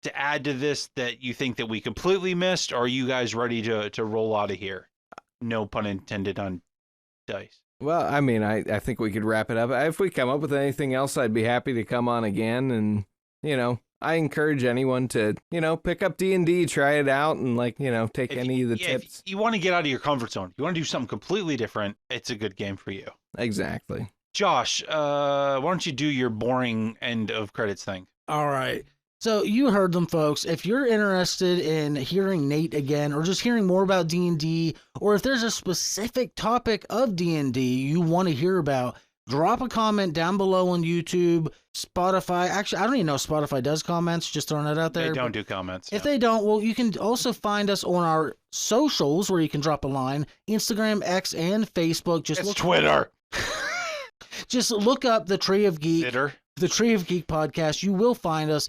to add to this that you think that we completely missed? Or are you guys ready to roll out of here? No pun intended on dice. Well, I mean, I think we could wrap it up. If we come up with anything else, I'd be happy to come on again. And, I encourage anyone to, pick up D&D, try it out, and, take any of the tips. If you want to get out of your comfort zone, you want to do something completely different, it's a good game for you. Exactly. Josh, why don't you do your boring end of credits thing? All right. So you heard them, folks. If you're interested in hearing Nate again, or just hearing more about D&D, or if there's a specific topic of D&D you want to hear about, drop a comment down below on YouTube, Spotify. Actually, I don't even know if Spotify does comments, just throwing it out there. They don't do comments. If they don't, well, you can also find us on our socials where you can drop a line, Instagram, X, and Facebook. It's Twitter. Just look up the Tree of Geek. Twitter. The Tree of Geek podcast. You will find us.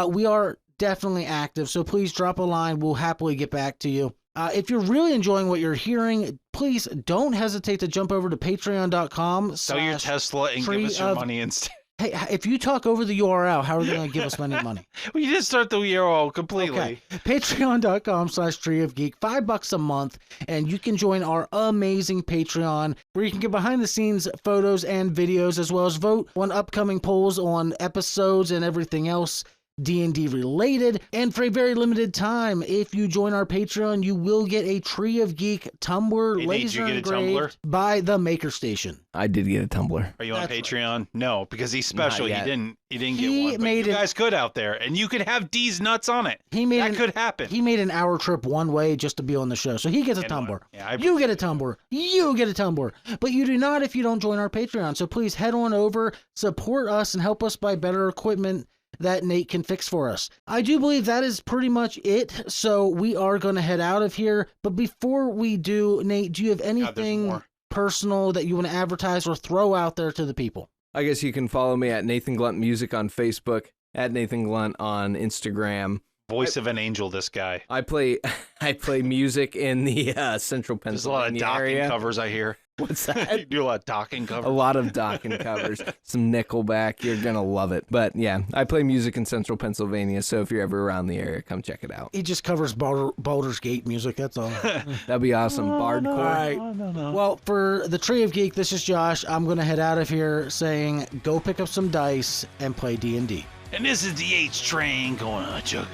We are definitely active, so please drop a line. We'll happily get back to you. If you're really enjoying what you're hearing, please don't hesitate to jump over to patreon.com. Sell your Tesla and give us your money instead. Hey, if you talk over the URL, how are they going to give us any money? We just start the URL completely. Okay. Patreon.com/Tree of Geek, $5 a month, and you can join our amazing Patreon where you can get behind the scenes photos and videos, as well as vote on upcoming polls on episodes and everything else D&D related. And for a very limited time, if you join our Patreon, you will get a Tree of Geek tumbler laser engraved by the Maker Station. I did get a tumbler. Are you on Patreon? Right. No, because he's special. He didn't get one. But you guys could out there, and you could have D's nuts on it. That could happen. He made an hour trip one way just to be on the show, so he gets a tumbler. Yeah, you get a tumbler. You get a tumbler. But you do not if you don't join our Patreon. So please head on over, support us, and help us buy better equipment that Nate can fix for us. I do believe that is pretty much it, so we are going to head out of here. But before we do, Nate, do you have anything personal that you want to advertise or throw out there to the people? I guess you can follow me at Nathan Glunt Music on Facebook, at Nathan Glunt on Instagram. Voice of an angel, this guy. I play music in the central Pennsylvania There's a lot of docking area. Covers, I hear. What's that? You do a lot of docking covers. A lot of docking covers. Some Nickelback. You're going to love it. But yeah, I play music in central Pennsylvania, so if you're ever around the area, come check it out. He just covers Baldur's Gate music, that's all. That'd be awesome. Bardcore. No, all right. No. Well, for the Tree of Geek, this is Josh. I'm going to head out of here saying go pick up some dice and play D&D. And this is the H train going, chugga.